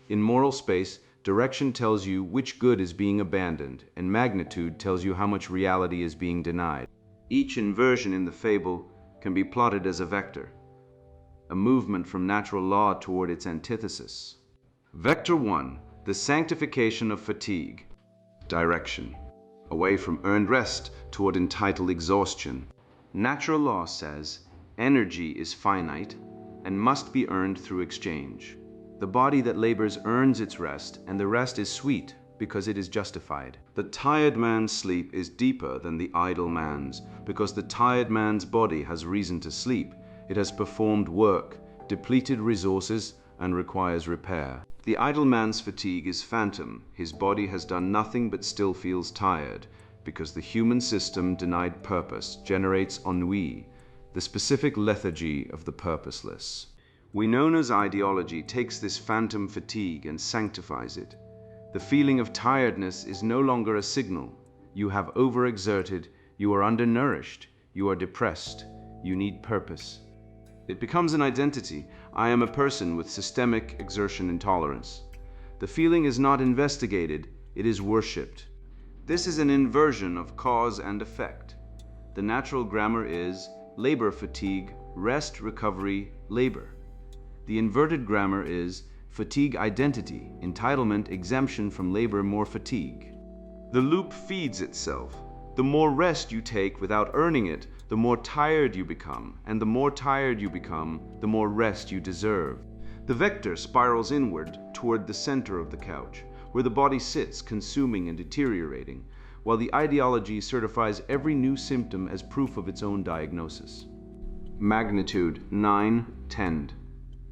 In moral space, direction tells you which good is being abandoned, and magnitude tells you how much reality is being denied. Each inversion in the fable can be plotted as a vector, a movement from natural law toward its antithesis. Vector 1, the sanctification of fatigue. Direction, away from earned rest toward entitled exhaustion. Natural law says energy is finite and must be earned through exchange. The body that labors earns its rest, and the rest is sweet because it is justified. The tired man's sleep is deeper than the idle man's, because the tired man's body has reason to sleep. It has performed work, depleted resources, and requires repair. The idle man's fatigue is phantom. His body has done nothing but still feels tired, because the human system, denied purpose, generates ennui, the specific lethargy of the purposeless. Wynona's ideology takes this phantom fatigue and sanctifies it. The feeling of tiredness is no longer a signal. You have overexerted, you are undernourished, you are depressed, you need purpose. It becomes an identity. I am a person with systemic exertion intolerance. The feeling is not investigated, it is worshipped. This is an inversion of cause and effect. The natural grammar is labor fatigue, rest, recovery, labor. The inverted grammar is fatigue identity, entitlement, exemption from labor, more fatigue. The loop feeds itself. The more rest you take without earning it, the more tired you become, and the more tired you become, the more rest you deserve. The vector spirals inward toward the center of the couch, where the body sits, consuming and deteriorating, while the ideology certifies every new symptom as proof of its own diagnosis. Magnitude 9 tend.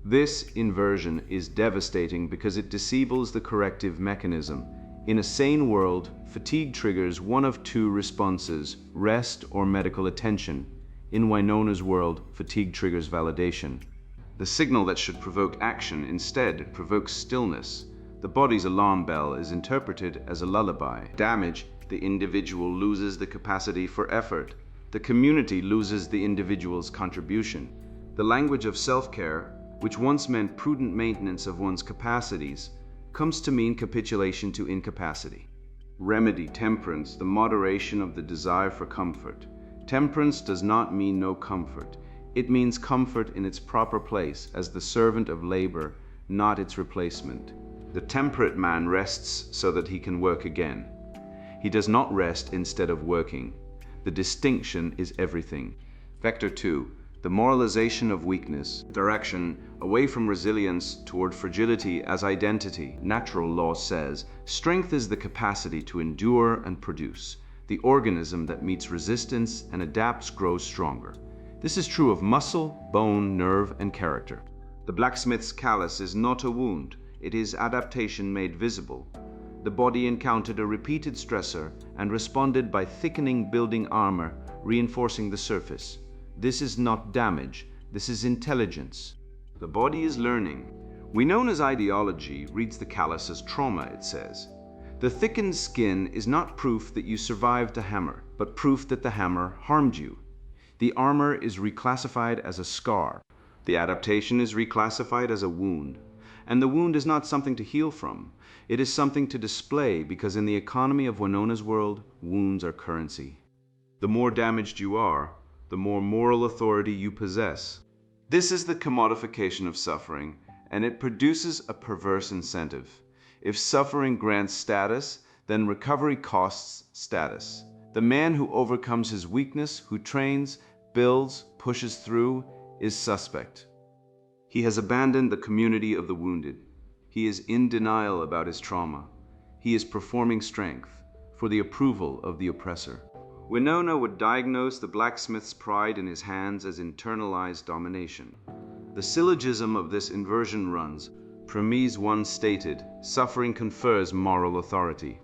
This inversion is devastating because it disables the corrective mechanism. In a sane world, fatigue triggers one of two responses, rest or medical attention. In Wynona's world, fatigue triggers validation. The signal that should provoke action instead provokes stillness. The body's alarm bell is interpreted as a lullaby. Damage, the individual loses the capacity for effort. The community loses the individual's contribution. The language of self-care, which once meant prudent maintenance of one's capacities, comes to mean capitulation to incapacity. Remedy, temperance, the moderation of the desire for comfort. Temperance does not mean no comfort. It means comfort in its proper place as the servant of labor, not its replacement. The temperate man rests so that he can work again. He does not rest instead of working. The distinction is everything. Vector 2. The moralization of weakness. Direction, away from resilience toward fragility as identity. Natural law says, strength is the capacity to endure and produce. The organism that meets resistance and adapts grows stronger. This is true of muscle, bone, nerve, and character. The blacksmith's callus is not a wound, it is adaptation made visible. The body encountered a repeated stressor and responded by thickening building armor, reinforcing the surface. This is not damage, this is intelligence. The body is learning. Wynona's ideology reads the callus as trauma, it says. The thickened skin is not proof that you survived a hammer, but proof that the hammer harmed you. The armor is reclassified as a scar. The adaptation is reclassified as a wound. And the wound is not something to heal from. It is something to display, because in the economy of Wynona's world, wounds are currency. The more damaged you are, the more moral authority you possess. This is the commodification of suffering, and it produces a perverse incentive. If suffering grants status, then recovery costs status. The man who overcomes his weakness, who trains, builds, pushes through, is suspect. He has abandoned the community of the wounded. He is in denial about his trauma. He is performing strength for the approval of the oppressor. Wynona would diagnose the blacksmith's pride in his hands as internalized domination. The syllogism of this inversion runs, Premise 1 stated, suffering confers moral authority.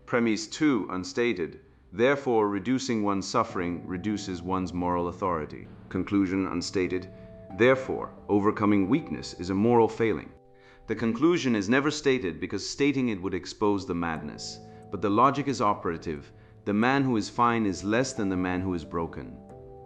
Premise 2, unstated. Therefore, reducing one's suffering reduces one's moral authority. Conclusion, unstated. Therefore, overcoming weakness is a moral failing. The conclusion is never stated because stating it would expose the madness. But the logic is operative. The man who is fine is less than the man who is broken.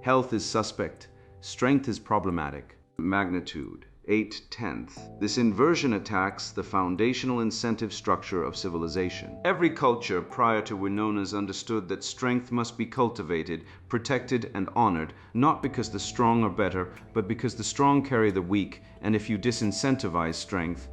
Health is suspect. Strength is problematic. Magnitude 8/10. This inversion attacks the foundational incentive structure of civilization. Every culture prior to Winona's understood that strength must be cultivated, protected, and honored, not because the strong are better, but because the strong carry the weak, and if you disincentivize strength,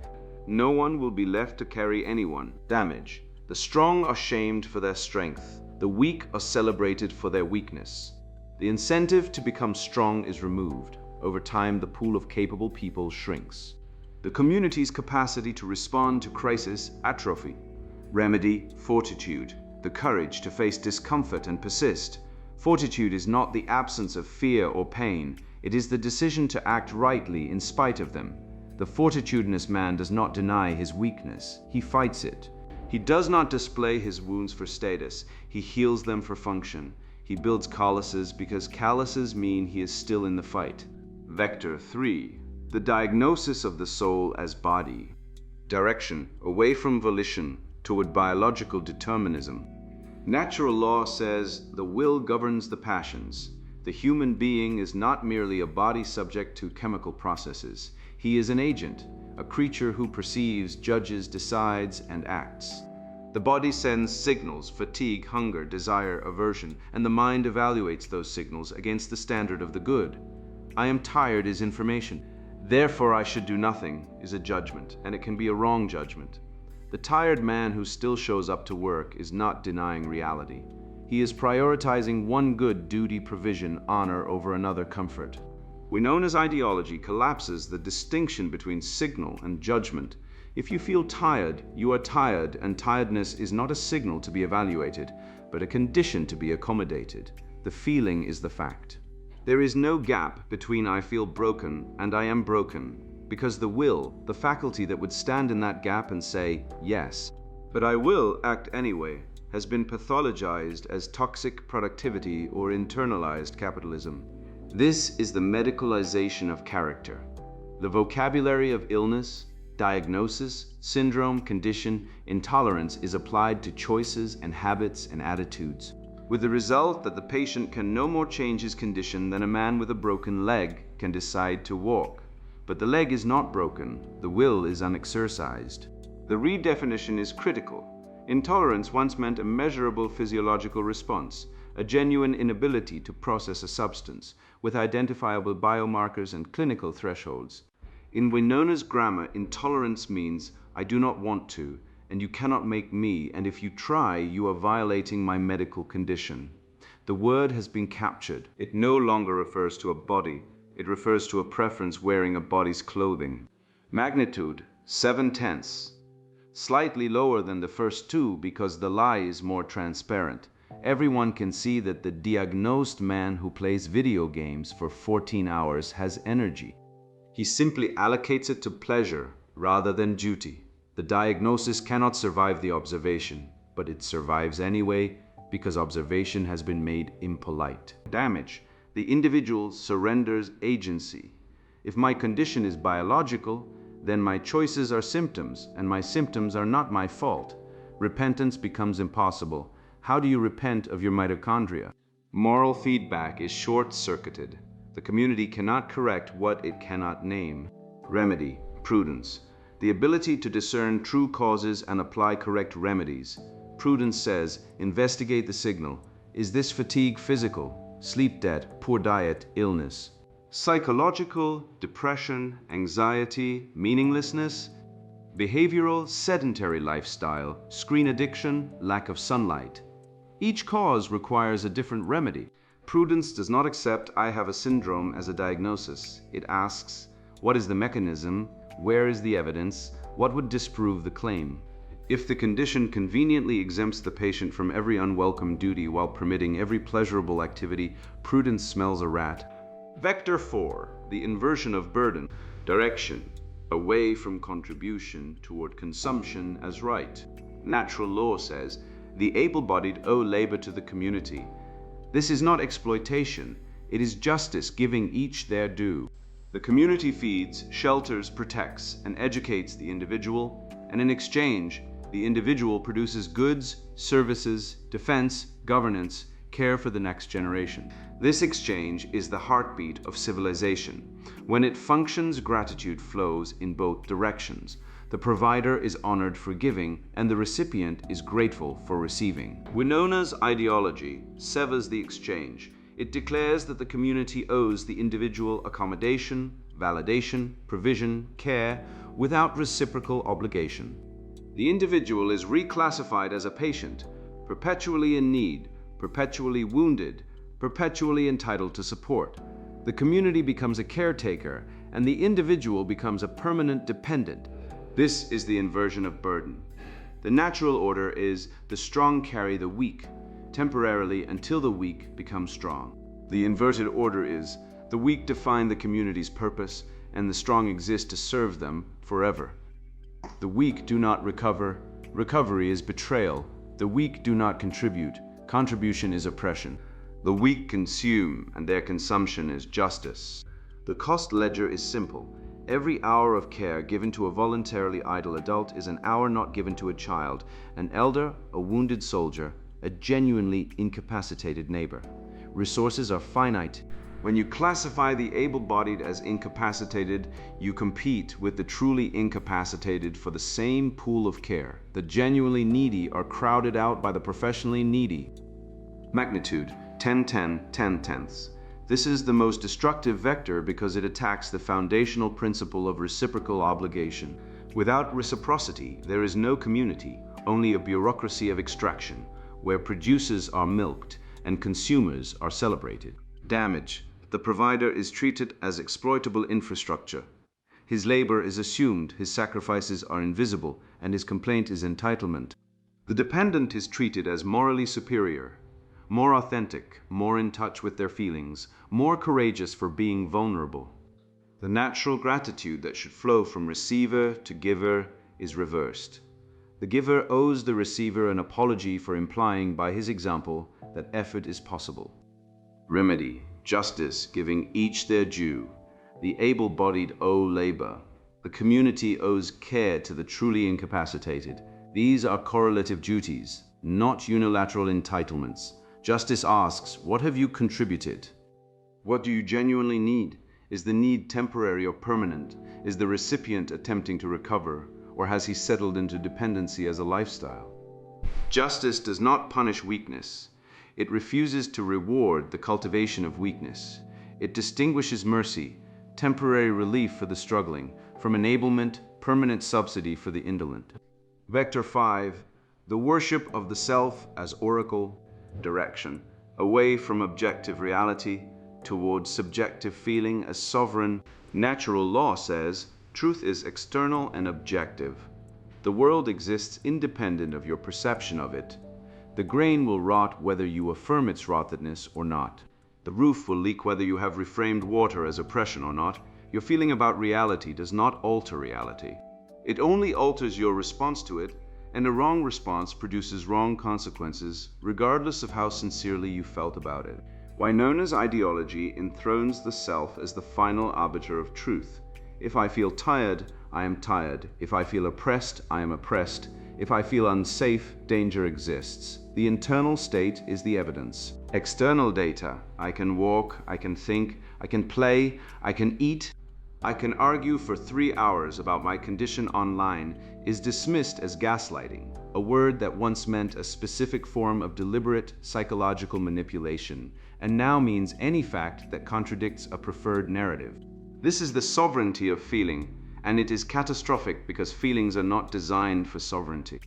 no one will be left to carry anyone. Damage. The strong are shamed for their strength. The weak are celebrated for their weakness. The incentive to become strong is removed. Over time, the pool of capable people shrinks. The community's capacity to respond to crisis atrophy. Remedy, fortitude, the courage to face discomfort and persist. Fortitude is not the absence of fear or pain. It is the decision to act rightly in spite of them. The fortitudinous man does not deny his weakness. He fights it. He does not display his wounds for status. He heals them for function. He builds calluses because calluses mean he is still in the fight. Vector 3. The diagnosis of the soul as body. Direction away from volition toward biological determinism. Natural law says the will governs the passions. The human being is not merely a body subject to chemical processes. He is an agent, a creature who perceives, judges, decides, and acts. The body sends signals: fatigue, hunger, desire, aversion, and the mind evaluates those signals against the standard of the good. I am tired is information. Therefore I should do nothing is a judgment, and it can be a wrong judgment. The tired man who still shows up to work is not denying reality. He is prioritizing one good duty, provision, honor over another comfort. Winona's ideology collapses the distinction between signal and judgment. If you feel tired, you are tired, and tiredness is not a signal to be evaluated, but a condition to be accommodated. The feeling is the fact. There is no gap between I feel broken and I am broken, because the will, the faculty that would stand in that gap and say, yes, but I will act anyway, has been pathologized as toxic productivity or internalized capitalism. This is the medicalization of character. The vocabulary of illness, diagnosis, syndrome, condition, intolerance is applied to choices and habits and attitudes, with the result that the patient can no more change his condition than a man with a broken leg can decide to walk. But the leg is not broken, the will is unexercised. The redefinition is critical. Intolerance once meant a measurable physiological response, a genuine inability to process a substance, with identifiable biomarkers and clinical thresholds. In Winona's grammar, intolerance means I do not want to, and you cannot make me, and if you try, you are violating my medical condition. The word has been captured. It no longer refers to a body. It refers to a preference wearing a body's clothing. Magnitude 7/10. Slightly lower than the first two because the lie is more transparent. Everyone can see that the diagnosed man who plays video games for 14 hours has energy. He simply allocates it to pleasure rather than duty. The diagnosis cannot survive the observation, but it survives anyway because observation has been made impolite. Damage. The individual surrenders agency. If my condition is biological, then my choices are symptoms, and my symptoms are not my fault. Repentance becomes impossible. How do you repent of your mitochondria? Moral feedback is short-circuited. The community cannot correct what it cannot name. Remedy, prudence. The ability to discern true causes and apply correct remedies. Prudence says, investigate the signal. Is this fatigue physical, sleep debt, poor diet, illness? Psychological, depression, anxiety, meaninglessness, behavioral, sedentary lifestyle, screen addiction, lack of sunlight. Each cause requires a different remedy. Prudence does not accept I have a syndrome as a diagnosis. It asks, what is the mechanism? Where is the evidence? What would disprove the claim? If the condition conveniently exempts the patient from every unwelcome duty while permitting every pleasurable activity, prudence smells a rat. Vector 4, the inversion of burden. Direction, away from contribution toward consumption as right. Natural law says, The able-bodied owe labor to the community. This is not exploitation, it is justice giving each their due. The community feeds, shelters, protects, and educates the individual, and in exchange, the individual produces goods, services, defense, governance, care for the next generation. This exchange is the heartbeat of civilization. When it functions, gratitude flows in both directions. The provider is honored for giving, and the recipient is grateful for receiving. Winona's ideology severs the exchange. It declares that the community owes the individual accommodation, validation, provision, care, without reciprocal obligation. The individual is reclassified as a patient, perpetually in need, perpetually wounded, perpetually entitled to support. The community becomes a caretaker, and the individual becomes a permanent dependent. This is the inversion of burden. The natural order is the strong carry the weak, temporarily until the weak become strong. The inverted order is the weak define the community's purpose, and the strong exist to serve them forever. The weak do not recover. Recovery is betrayal. The weak do not contribute. Contribution is oppression. The weak consume, and their consumption is justice. The cost ledger is simple. Every hour of care given to a voluntarily idle adult is an hour not given to a child, an elder, a wounded soldier, a genuinely incapacitated neighbor. Resources are finite. When you classify the able-bodied as incapacitated, you compete with the truly incapacitated for the same pool of care. The genuinely needy are crowded out by the professionally needy. Magnitude 10-10-10. This is the most destructive vector because it attacks the foundational principle of reciprocal obligation. Without reciprocity, there is no community, only a bureaucracy of extraction, where producers are milked and consumers are celebrated. Damage. The provider is treated as exploitable infrastructure. His labor is assumed, his sacrifices are invisible, and his complaint is entitlement. The dependent is treated as morally superior, more authentic, more in touch with their feelings, more courageous for being vulnerable. The natural gratitude that should flow from receiver to giver is reversed. The giver owes the receiver an apology for implying by his example that effort is possible. Remedy. Justice giving each their due. The able-bodied owe labor. The community owes care to the truly incapacitated. These are correlative duties, not unilateral entitlements. Justice asks, what have you contributed? What do you genuinely need? Is the need temporary or permanent? Is the recipient attempting to recover, or has he settled into dependency as a lifestyle? Justice does not punish weakness. It refuses to reward the cultivation of weakness. It distinguishes mercy, temporary relief for the struggling, from enablement, permanent subsidy for the indolent. Vector 5. The worship of the self as oracle, direction, away from objective reality, towards subjective feeling as sovereign. Natural law says, truth is external and objective. The world exists independent of your perception of it. The grain will rot whether you affirm its rottenness or not. The roof will leak whether you have reframed water as oppression or not. Your feeling about reality does not alter reality. It only alters your response to it, and a wrong response produces wrong consequences, regardless of how sincerely you felt about it. Winona's ideology enthrones the self as the final arbiter of truth. If I feel tired, I am tired. If I feel oppressed, I am oppressed. If I feel unsafe, danger exists. The internal state is the evidence. External data, I can walk, I can think, I can play, I can eat, I can argue for 3 hours about my condition online, is dismissed as gaslighting, a word that once meant a specific form of deliberate psychological manipulation, and now means any fact that contradicts a preferred narrative. This is the sovereignty of feeling, and it is catastrophic because feelings are not designed for sovereignty.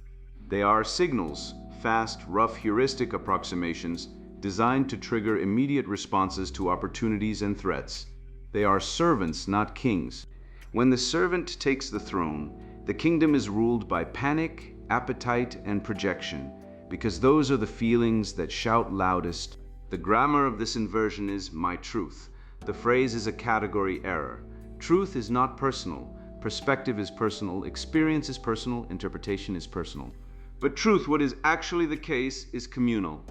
They are signals, fast, rough heuristic approximations designed to trigger immediate responses to opportunities and threats. They are servants, not kings. When the servant takes the throne, the kingdom is ruled by panic, appetite, and projection, because those are the feelings that shout loudest. The grammar of this inversion is my truth. The phrase is a category error. Truth is not personal. Perspective is personal. Experience is personal. Interpretation is personal. But truth, what is actually the case, is communal.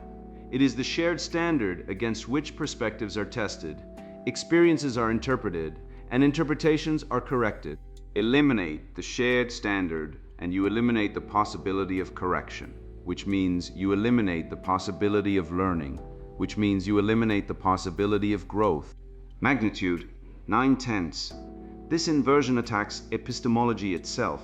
It is the shared standard against which perspectives are tested, experiences are interpreted, and interpretations are corrected. Eliminate the shared standard and you eliminate the possibility of correction, which means you eliminate the possibility of learning, which means you eliminate the possibility of growth. Magnitude 9/10. This inversion attacks epistemology itself.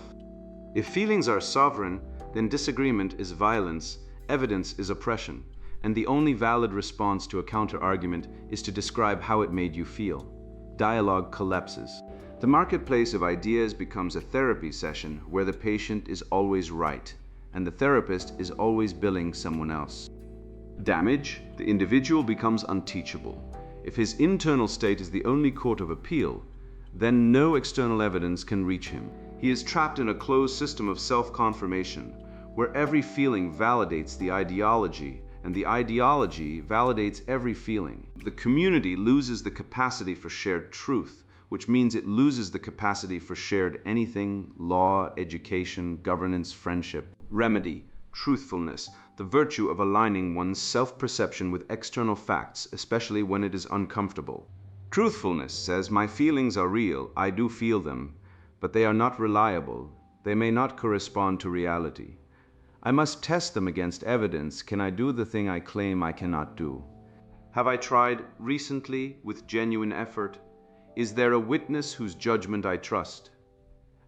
If feelings are sovereign, then disagreement is violence, evidence is oppression, and the only valid response to a counter-argument is to describe how it made you feel. Dialogue collapses. The marketplace of ideas becomes a therapy session where the patient is always right, and the therapist is always billing someone else. Damage, the individual becomes unteachable. If his internal state is the only court of appeal, then no external evidence can reach him. He is trapped in a closed system of self-confirmation, where every feeling validates the ideology, and the ideology validates every feeling. The community loses the capacity for shared truth, which means it loses the capacity for shared anything, law, education, governance, friendship. Remedy, truthfulness, the virtue of aligning one's self-perception with external facts, especially when it is uncomfortable. Truthfulness says, my feelings are real, I do feel them, but they are not reliable, they may not correspond to reality. I must test them against evidence. Can I do the thing I claim I cannot do? Have I tried recently with genuine effort? Is there a witness whose judgment I trust?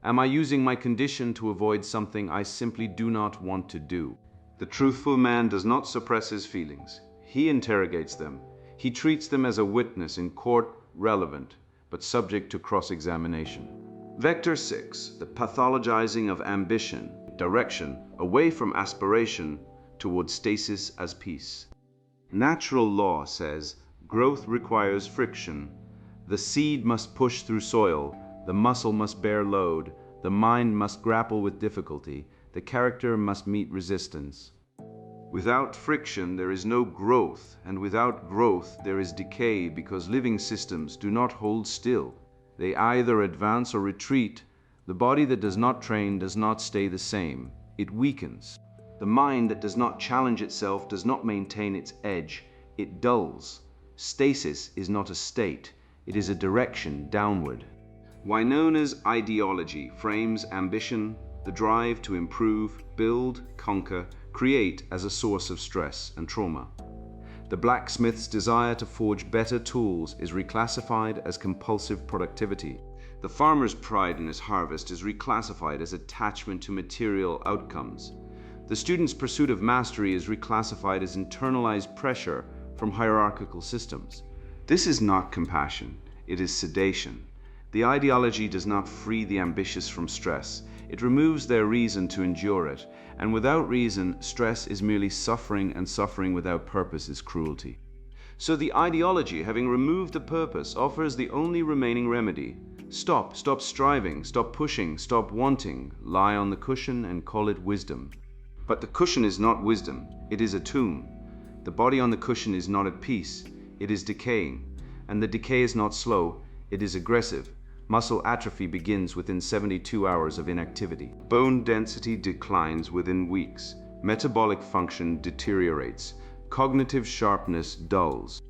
Am I using my condition to avoid something I simply do not want to do? The truthful man does not suppress his feelings. He interrogates them. He treats them as a witness in court, relevant, but subject to cross-examination. Vector 6, the pathologizing of ambition, direction away from aspiration toward stasis as peace. Natural law says growth requires friction. The seed must push through soil, the muscle must bear load, the mind must grapple with difficulty, the character must meet resistance. Without friction there is no growth, and without growth there is decay, because living systems do not hold still. They either advance or retreat. The body that does not train does not stay the same. It weakens. The mind that does not challenge itself does not maintain its edge. It dulls. Stasis is not a state. It is a direction downward. Wynona's ideology frames ambition, the drive to improve, build, conquer, create as a source of stress and trauma. The blacksmith's desire to forge better tools is reclassified as compulsive productivity. The farmer's pride in his harvest is reclassified as attachment to material outcomes. The student's pursuit of mastery is reclassified as internalized pressure from hierarchical systems. This is not compassion, it is sedation. The ideology does not free the ambitious from stress. It removes their reason to endure it, and without reason, stress is merely suffering, and suffering without purpose is cruelty. So the ideology, having removed the purpose, offers the only remaining remedy. Stop striving, stop pushing, stop wanting, lie on the cushion and call it wisdom. But the cushion is not wisdom, it is a tomb. The body on the cushion is not at peace, it is decaying. And the decay is not slow, it is aggressive. Muscle atrophy begins within 72 hours of inactivity. Bone density declines within weeks. Metabolic function deteriorates. Cognitive sharpness dulls.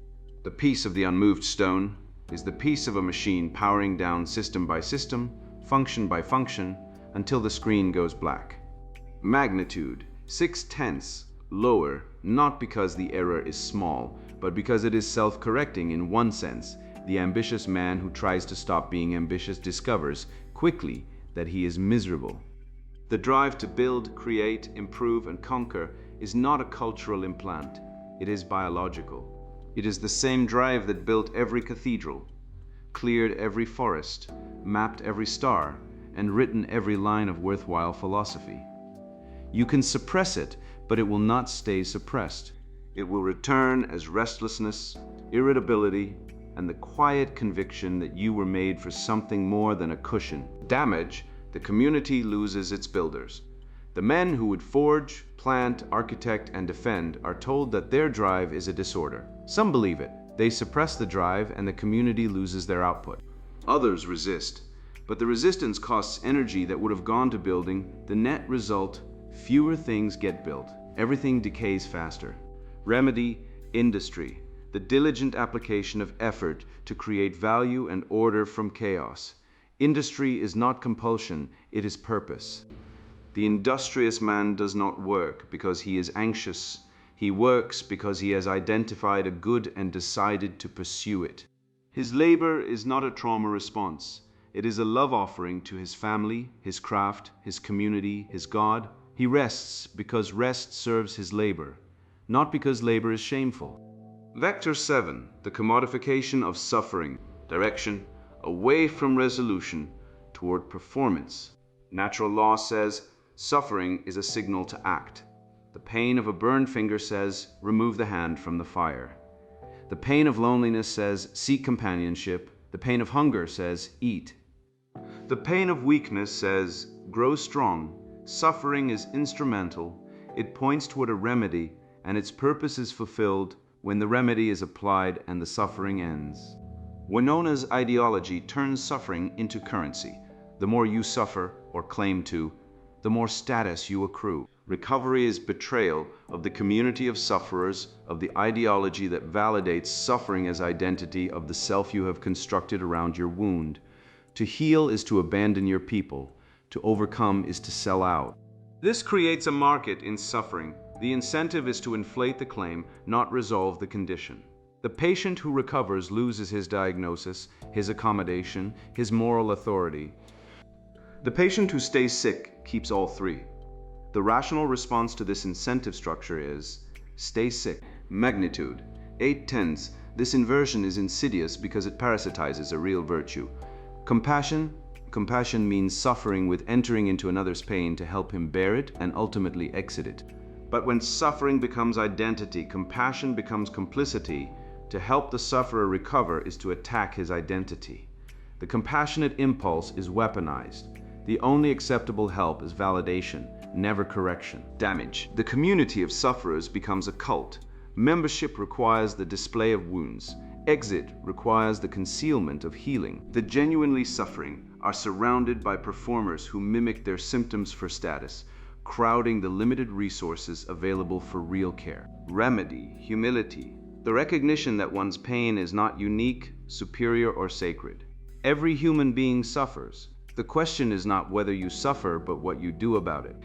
The peace of the unmoved stone is the peace of a machine powering down system by system, function by function, until the screen goes black. Magnitude 6/10 lower, not because the error is small, but because it is self-correcting in one sense. The ambitious man who tries to stop being ambitious discovers quickly that he is miserable. The drive to build, create, improve, and conquer is not a cultural implant. It is biological. It is the same drive that built every cathedral, cleared every forest, mapped every star, and written every line of worthwhile philosophy. You can suppress it, but it will not stay suppressed. It will return as restlessness, irritability, and the quiet conviction that you were made for something more than a cushion. Damage, the community loses its builders. The men who would forge, plant, architect, and defend are told that their drive is a disorder. Some believe it. They suppress the drive and the community loses their output. Others resist, but the resistance costs energy that would have gone to building. The net result, Fewer things get built. Everything decays faster. Remedy, industry, the diligent application of effort to create value and order from chaos. Industry is not compulsion, it is purpose. The industrious man does not work because he is anxious. He works because he has identified a good and decided to pursue it. His labor is not a trauma response. It is a love offering to his family, his craft, his community, his God. He rests because rest serves his labor, not because labor is shameful. Vector 7, the commodification of suffering, direction away from resolution toward performance. Natural law says suffering is a signal to act. The pain of a burned finger says remove the hand from the fire. The pain of loneliness says seek companionship. The pain of hunger says eat. The pain of weakness says grow strong. Suffering is instrumental. It points toward a remedy, and its purpose is fulfilled when the remedy is applied and the suffering ends. Winona's ideology turns suffering into currency. The more you suffer or claim to, the more status you accrue. Recovery is betrayal of the community of sufferers, of the ideology that validates suffering as identity of the self you have constructed around your wound. To heal is to abandon your people. To overcome is to sell out. This creates a market in suffering. The incentive is to inflate the claim, not resolve the condition. The patient who recovers loses his diagnosis, his accommodation, his moral authority. The patient who stays sick keeps all three. The rational response to this incentive structure is stay sick. Magnitude 8/10. This inversion is insidious because it parasitizes a real virtue. Compassion means suffering with entering into another's pain to help him bear it and ultimately exit it. But when suffering becomes identity, compassion becomes complicity. To help the sufferer recover is to attack his identity. The compassionate impulse is weaponized. The only acceptable help is validation, never correction. Damage. The community of sufferers becomes a cult. Membership requires the display of wounds. Exit requires the concealment of healing. The genuinely suffering are surrounded by performers who mimic their symptoms for status, crowding the limited resources available for real care. Remedy, humility, the recognition that one's pain is not unique, superior, or sacred. Every human being suffers. The question is not whether you suffer, but what you do about it.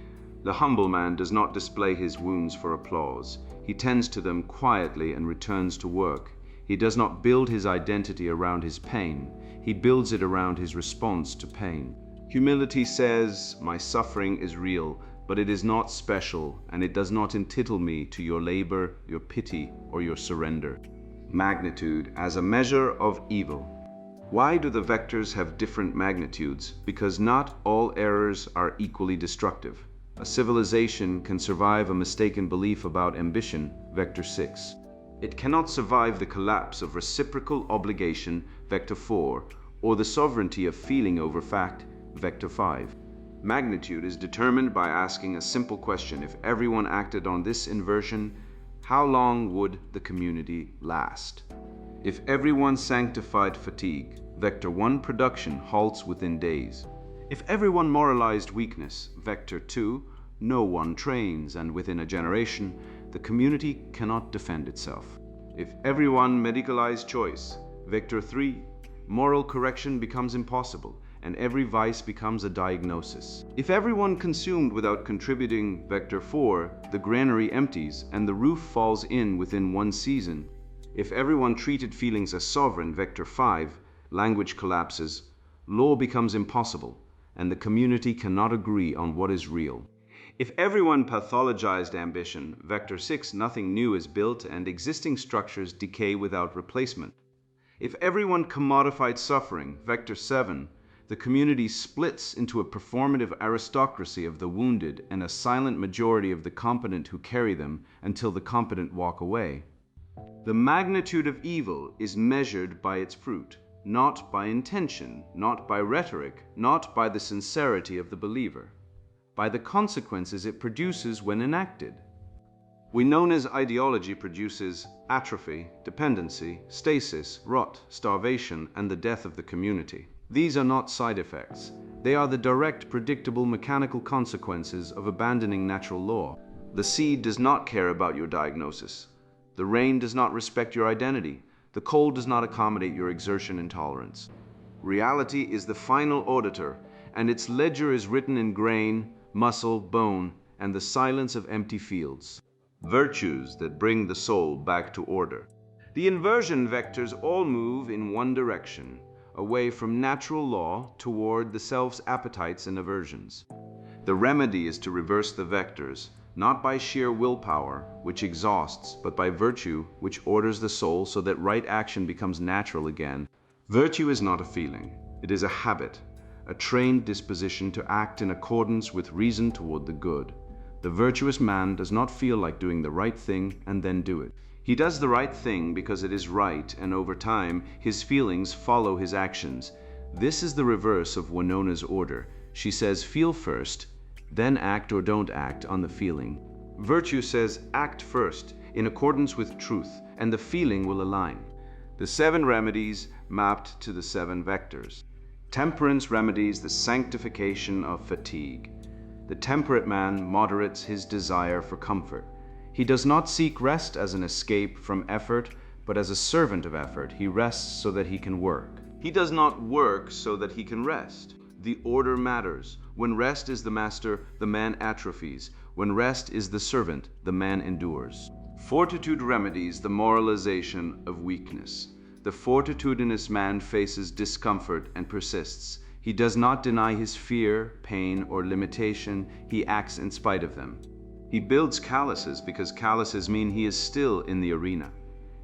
The humble man does not display his wounds for applause. He tends to them quietly and returns to work. He does not build his identity around his pain. He builds it around his response to pain. Humility says, my suffering is real, but it is not special, and it does not entitle me to your labor, your pity, or your surrender. Magnitude as a measure of evil. Why do the vectors have different magnitudes? Because not all errors are equally destructive. A civilization can survive a mistaken belief about ambition, vector 6. It cannot survive the collapse of reciprocal obligation, vector 4, or the sovereignty of feeling over fact, vector 5. Magnitude is determined by asking a simple question. If everyone acted on this inversion, how long would the community last? If everyone sanctified fatigue, vector 1 production halts within days. If everyone moralized weakness, vector 2, no one trains, and within a generation, the community cannot defend itself. If everyone medicalized choice, vector 3, moral correction becomes impossible, and every vice becomes a diagnosis. If everyone consumed without contributing, vector 4, the granary empties and the roof falls in within one season. If everyone treated feelings as sovereign, vector 5, language collapses, law becomes impossible, and the community cannot agree on what is real. If everyone pathologized ambition, vector 6, nothing new is built and existing structures decay without replacement. If everyone commodified suffering, vector 7, the community splits into a performative aristocracy of the wounded and a silent majority of the competent who carry them until the competent walk away. The magnitude of evil is measured by its fruit, not by intention, not by rhetoric, not by the sincerity of the believer, by the consequences it produces when enacted. Winona's ideology produces atrophy, dependency, stasis, rot, starvation, and the death of the community. These are not side effects. They are the direct, predictable, mechanical consequences of abandoning natural law. The sea does not care about your diagnosis. The rain does not respect your identity. The cold does not accommodate your exertion and tolerance. Reality is the final auditor, and its ledger is written in grain, muscle, bone, and the silence of empty fields. Virtues that bring the soul back to order. The inversion vectors all move in one direction, away from natural law toward the self's appetites and aversions. The remedy is to reverse the vectors, not by sheer willpower, which exhausts, but by virtue, which orders the soul so that right action becomes natural again. Virtue is not a feeling. It is a habit, a trained disposition to act in accordance with reason toward the good. The virtuous man does not feel like doing the right thing and then do it. He does the right thing because it is right, and over time, his feelings follow his actions. This is the reverse of Winona's order. She says, feel first, then act or don't act on the feeling. Virtue says, act first, in accordance with truth, and the feeling will align. The 7 remedies mapped to the 7 vectors. Temperance remedies the sanctification of fatigue. The temperate man moderates his desire for comfort. He does not seek rest as an escape from effort, but as a servant of effort. He rests so that he can work. He does not work so that he can rest. The order matters. When rest is the master, the man atrophies. When rest is the servant, the man endures. Fortitude remedies the moralization of weakness. The fortitudinous man faces discomfort and persists. He does not deny his fear, pain, or limitation. He acts in spite of them. He builds calluses because calluses mean he is still in the arena.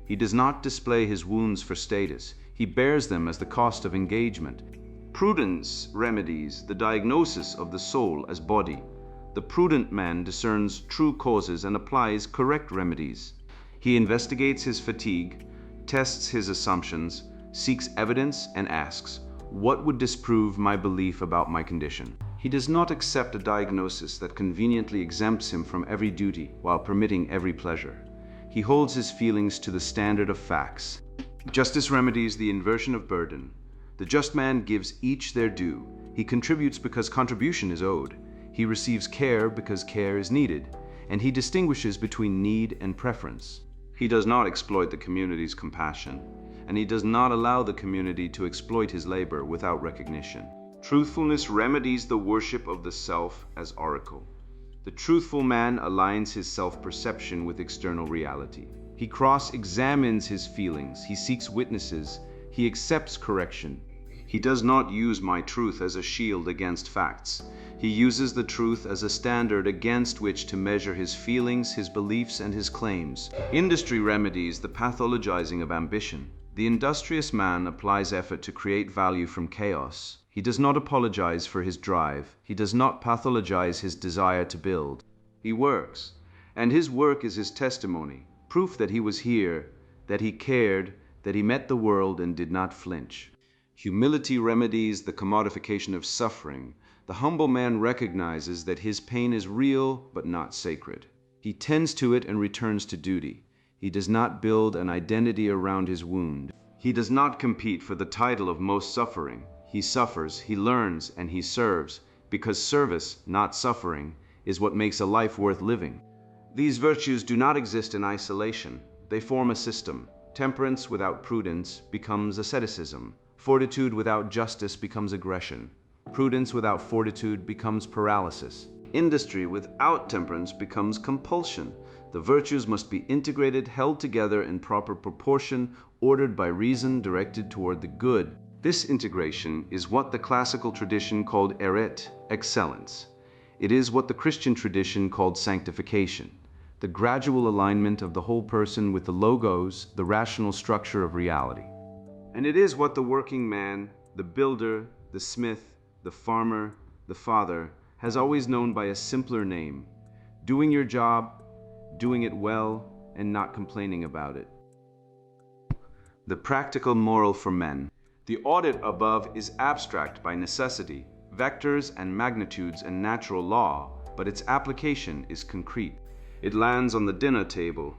He does not display his wounds for status. He bears them as the cost of engagement. Prudence remedies the diagnosis of the soul as body. The prudent man discerns true causes and applies correct remedies. He investigates his fatigue, tests his assumptions, seeks evidence, and asks, what would disprove my belief about my condition? He does not accept a diagnosis that conveniently exempts him from every duty while permitting every pleasure. He holds his feelings to the standard of facts. Justice remedies the inversion of burden. The just man gives each their due. He contributes because contribution is owed. He receives care because care is needed, and he distinguishes between need and preference. He does not exploit the community's compassion, and he does not allow the community to exploit his labor without recognition. Truthfulness remedies the worship of the self as oracle. The truthful man aligns his self-perception with external reality. He cross-examines his feelings, he seeks witnesses, he accepts correction. He does not use my truth as a shield against facts. He uses the truth as a standard against which to measure his feelings, his beliefs, and his claims. Industry remedies the pathologizing of ambition. The industrious man applies effort to create value from chaos. He does not apologize for his drive. He does not pathologize his desire to build. He works, and his work is his testimony, proof that he was here, that he cared, that he met the world and did not flinch. Humility remedies the commodification of suffering. The humble man recognizes that his pain is real but not sacred. He tends to it and returns to duty. He does not build an identity around his wound. He does not compete for the title of most suffering. He suffers, he learns, and he serves, because service, not suffering, is what makes a life worth living. These virtues do not exist in isolation. They form a system. Temperance without prudence becomes asceticism. Fortitude without justice becomes aggression. Prudence without fortitude becomes paralysis. Industry without temperance becomes compulsion. The virtues must be integrated, held together in proper proportion, ordered by reason, directed toward the good. This integration is what the classical tradition called eret, excellence. It is what the Christian tradition called sanctification, the gradual alignment of the whole person with the logos, the rational structure of reality. And it is what the working man, the builder, the smith, the farmer, the father, has always known by a simpler name: doing your job, doing it well, and not complaining about it. The practical moral for men. The audit above is abstract by necessity, vectors and magnitudes and natural law, but its application is concrete. It lands on the dinner table,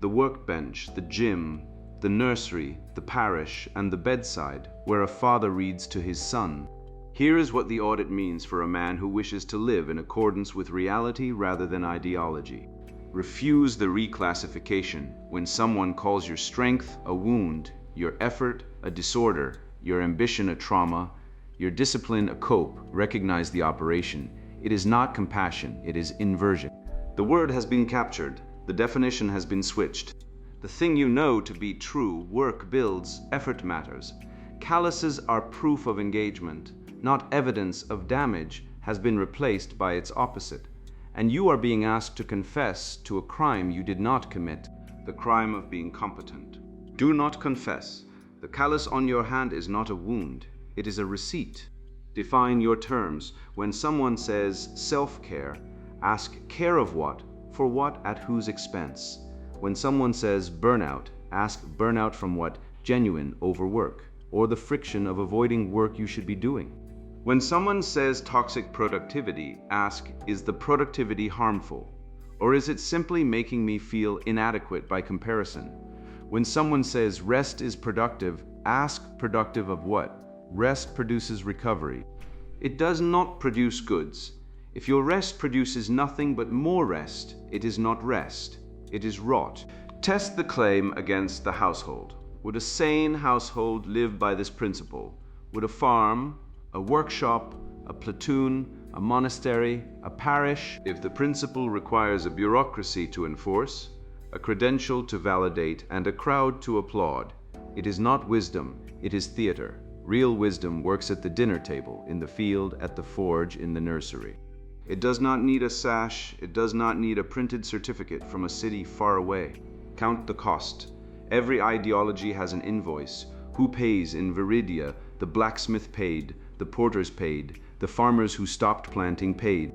the workbench, the gym, the nursery, the parish, and the bedside, where a father reads to his son. Here is what the audit means for a man who wishes to live in accordance with reality rather than ideology. Refuse the reclassification when someone calls your strength a wound, your effort a disorder, your ambition a trauma, your discipline a cope. Recognize the operation. It is not compassion, it is inversion. The word has been captured, the definition has been switched. The thing you know to be true, work builds, effort matters. Calluses are proof of engagement, not evidence of damage, has been replaced by its opposite. And you are being asked to confess to a crime you did not commit, the crime of being competent. Do not confess. The callus on your hand is not a wound, it is a receipt. Define your terms. When someone says self-care, ask care of what, for what, at whose expense. When someone says burnout, ask burnout from what, genuine overwork, or the friction of avoiding work you should be doing. When someone says toxic productivity, ask, is the productivity harmful? Or is it simply making me feel inadequate by comparison? When someone says rest is productive, ask productive of what? Rest produces recovery. It does not produce goods. If your rest produces nothing but more rest, it is not rest, it is rot. Test the claim against the household. Would a sane household live by this principle? Would a farm, a workshop, a platoon, a monastery, a parish, if the principle requires a bureaucracy to enforce, a credential to validate, and a crowd to applaud, it is not wisdom, it is theater. Real wisdom works at the dinner table, in the field, at the forge, in the nursery. It does not need a sash, it does not need a printed certificate from a city far away. Count the cost. Every ideology has an invoice. Who pays in Viridia? The blacksmith paid, the porters paid, the farmers who stopped planting paid.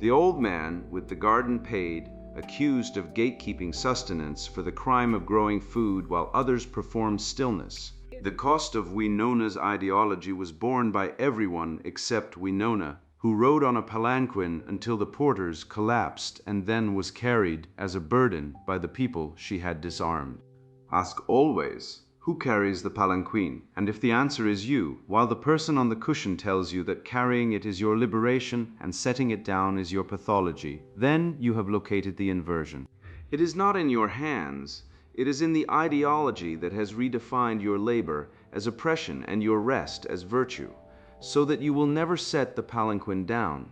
The old man with the garden paid, accused of gatekeeping sustenance for the crime of growing food while others performed stillness. The cost of Winona's ideology was borne by everyone except Winona, who rode on a palanquin until the porters collapsed and then was carried as a burden by the people she had disarmed. Ask always, who carries the palanquin? And if the answer is you, while the person on the cushion tells you that carrying it is your liberation and setting it down is your pathology, then you have located the inversion. It is not in your hands, it is in the ideology that has redefined your labor as oppression and your rest as virtue, so that you will never set the palanquin down.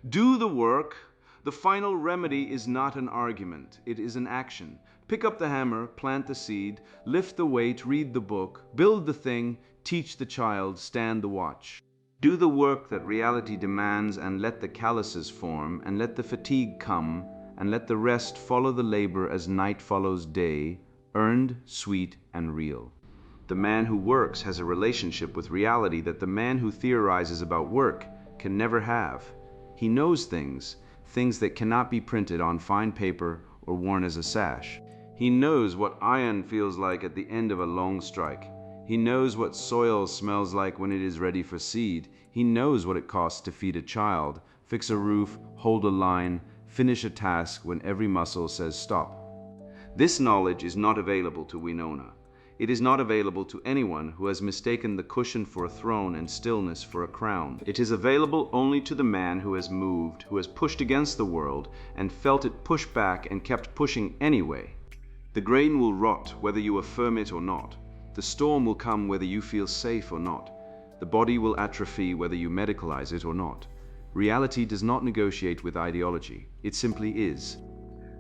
Do the work. The final remedy is not an argument, it is an action. Pick up the hammer, plant the seed, lift the weight, read the book, build the thing, teach the child, stand the watch. Do the work that reality demands and let the calluses form, and let the fatigue come, and let the rest follow the labor as night follows day, earned, sweet, and real. The man who works has a relationship with reality that the man who theorizes about work can never have. He knows things that cannot be printed on fine paper or worn as a sash. He knows what iron feels like at the end of a long strike. He knows what soil smells like when it is ready for seed. He knows what it costs to feed a child, fix a roof, hold a line, finish a task when every muscle says stop. This knowledge is not available to Winona. It is not available to anyone who has mistaken the cushion for a throne and stillness for a crown. It is available only to the man who has moved, who has pushed against the world and felt it push back and kept pushing anyway. The grain will rot whether you affirm it or not. The storm will come whether you feel safe or not. The body will atrophy whether you medicalize it or not. Reality does not negotiate with ideology. It simply is.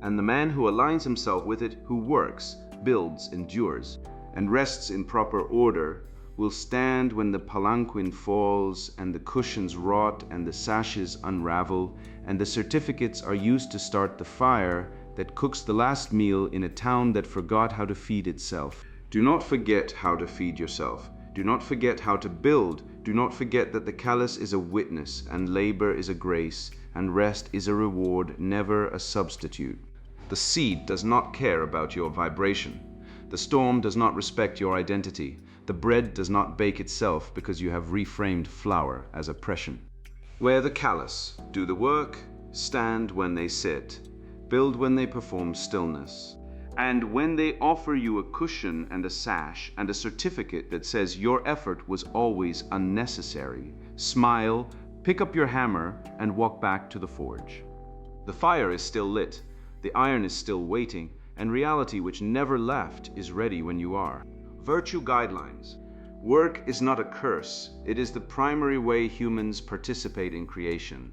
And the man who aligns himself with it, who works, builds, endures, and rests in proper order, will stand when the palanquin falls and the cushions rot and the sashes unravel and the certificates are used to start the fire that cooks the last meal in a town that forgot how to feed itself. Do not forget how to feed yourself. Do not forget how to build. Do not forget that the callus is a witness and labor is a grace and rest is a reward, never a substitute. The seed does not care about your vibration. The storm does not respect your identity. The bread does not bake itself because you have reframed flour as oppression. Wear the callus, do the work, stand when they sit, build when they perform stillness. And when they offer you a cushion and a sash and a certificate that says your effort was always unnecessary, smile, pick up your hammer, and walk back to the forge. The fire is still lit, the iron is still waiting, and reality which never left is ready when you are. Virtue guidelines. Work is not a curse, it is the primary way humans participate in creation.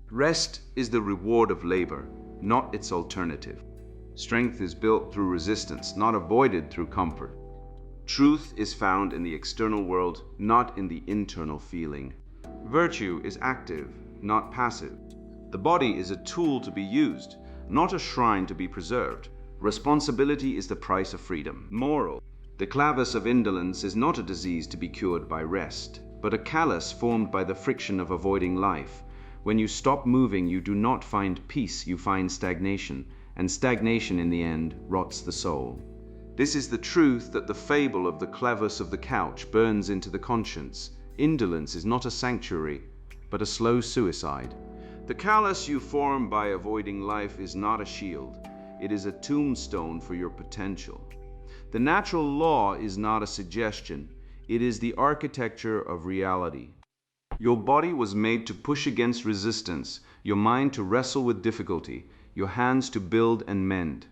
Rest is the reward of labor, not its alternative. Strength is built through resistance, not avoided through comfort. Truth is found in the external world, not in the internal feeling. Virtue is active, not passive. The body is a tool to be used, not a shrine to be preserved. Responsibility is the price of freedom. Moral. The clavus of indolence is not a disease to be cured by rest, but a callus formed by the friction of avoiding life. When you stop moving, you do not find peace, you find stagnation, and stagnation in the end rots the soul. This is the truth that the fable of the clavus of the couch burns into the conscience. Indolence is not a sanctuary, but a slow suicide. The callus you form by avoiding life is not a shield. It is a tombstone for your potential. The natural law is not a suggestion. It is the architecture of reality. Your body was made to push against resistance, your mind to wrestle with difficulty, your hands to build and mend.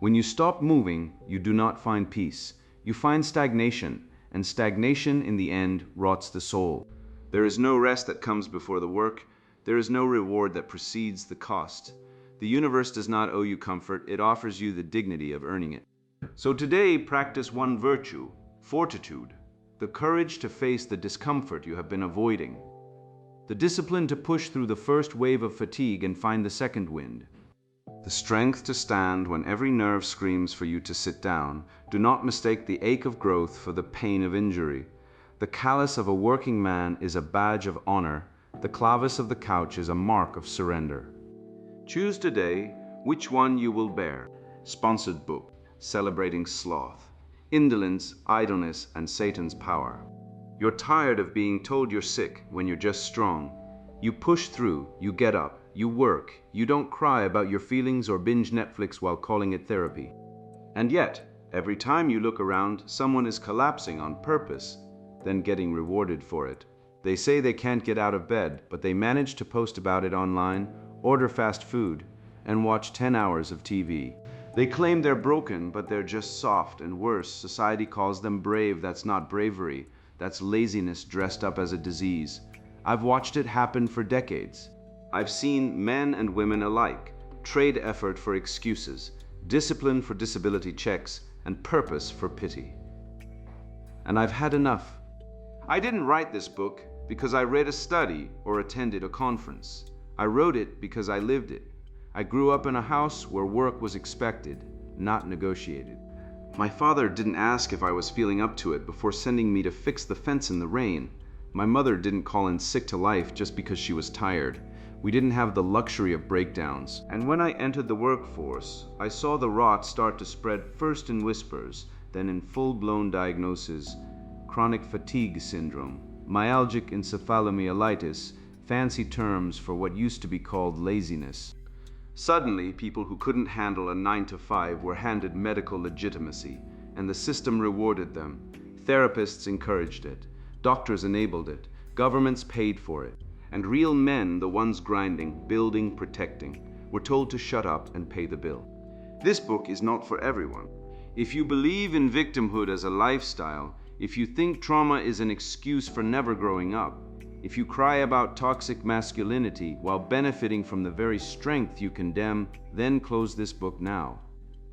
When you stop moving, you do not find peace. You find stagnation, and stagnation in the end rots the soul. There is no rest that comes before the work. There is no reward that precedes the cost. The universe does not owe you comfort, it offers you the dignity of earning it. So today, practice one virtue, fortitude, the courage to face the discomfort you have been avoiding, the discipline to push through the first wave of fatigue and find the second wind, the strength to stand when every nerve screams for you to sit down. Do not mistake the ache of growth for the pain of injury. The callus of a working man is a badge of honor. The clavus of the couch is a mark of surrender. Choose today which one you will bear. Sponsored book, celebrating sloth, indolence, idleness, and Satan's power. You're tired of being told you're sick when you're just strong. You push through, you get up, you work, you don't cry about your feelings or binge Netflix while calling it therapy. And yet, every time you look around, someone is collapsing on purpose, then getting rewarded for it. They say they can't get out of bed, but they manage to post about it online, order fast food, and watch 10 hours of TV. They claim they're broken, but they're just soft, and worse, society calls them brave. That's not bravery. That's laziness dressed up as a disease. I've watched it happen for decades. I've seen men and women alike trade effort for excuses, discipline for disability checks, and purpose for pity. And I've had enough. I didn't write this book because I read a study or attended a conference. I wrote it because I lived it. I grew up in a house where work was expected, not negotiated. My father didn't ask if I was feeling up to it before sending me to fix the fence in the rain. My mother didn't call in sick to life just because she was tired. We didn't have the luxury of breakdowns. And when I entered the workforce, I saw the rot start to spread first in whispers, then in full-blown diagnosis: chronic fatigue syndrome, myalgic encephalomyelitis, fancy terms for what used to be called laziness. Suddenly, people who couldn't handle a 9-to-5 were handed medical legitimacy, and the system rewarded them. Therapists encouraged it, doctors enabled it, governments paid for it, and real men, the ones grinding, building, protecting, were told to shut up and pay the bill. This book is not for everyone. If you believe in victimhood as a lifestyle, if you think trauma is an excuse for never growing up, if you cry about toxic masculinity while benefiting from the very strength you condemn, then close this book now.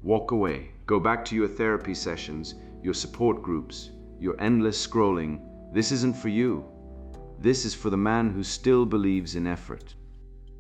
Walk away. Go back to your therapy sessions, your support groups, your endless scrolling. This isn't for you. This is for the man who still believes in effort.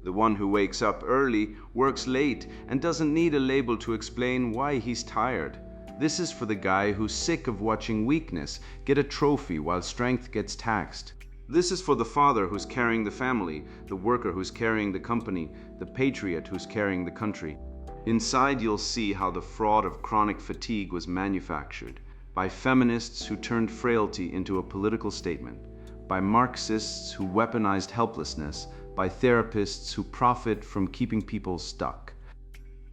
The one who wakes up early, works late, and doesn't need a label to explain why he's tired. This is for the guy who's sick of watching weakness get a trophy while strength gets taxed. This is for the father who's carrying the family, the worker who's carrying the company, the patriot who's carrying the country. Inside you'll see how the fraud of chronic fatigue was manufactured by feminists who turned frailty into a political statement, by Marxists who weaponized helplessness, by therapists who profit from keeping people stuck.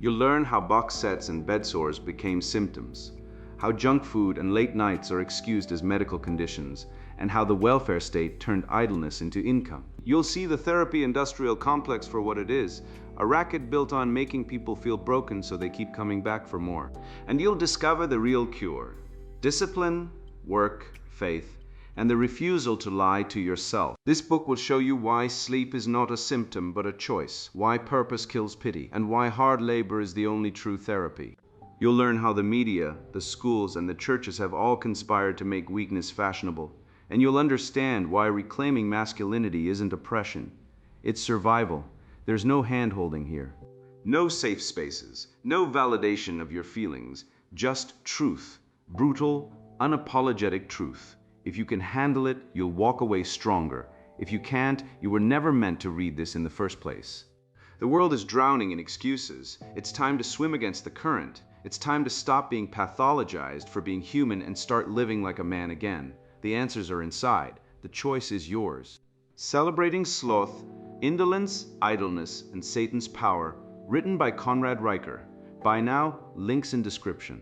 You'll learn how box sets and bed sores became symptoms, how junk food and late nights are excused as medical conditions, and how the welfare state turned idleness into income. You'll see the therapy industrial complex for what it is, a racket built on making people feel broken so they keep coming back for more. And you'll discover the real cure: discipline, work, faith, and the refusal to lie to yourself. This book will show you why sleep is not a symptom but a choice, why purpose kills pity, and why hard labor is the only true therapy. You'll learn how the media, the schools, and the churches have all conspired to make weakness fashionable, and you'll understand why reclaiming masculinity isn't oppression, it's survival. There's no hand-holding here. No safe spaces, no validation of your feelings, just truth, brutal, unapologetic truth. If you can handle it, you'll walk away stronger. If you can't, you were never meant to read this in the first place. The world is drowning in excuses. It's time to swim against the current. It's time to stop being pathologized for being human and start living like a man again. The answers are inside. The choice is yours. Celebrating Sloth, Indolence, Idleness, and Satan's Power, written by Conrad Riker. Buy now, links in description.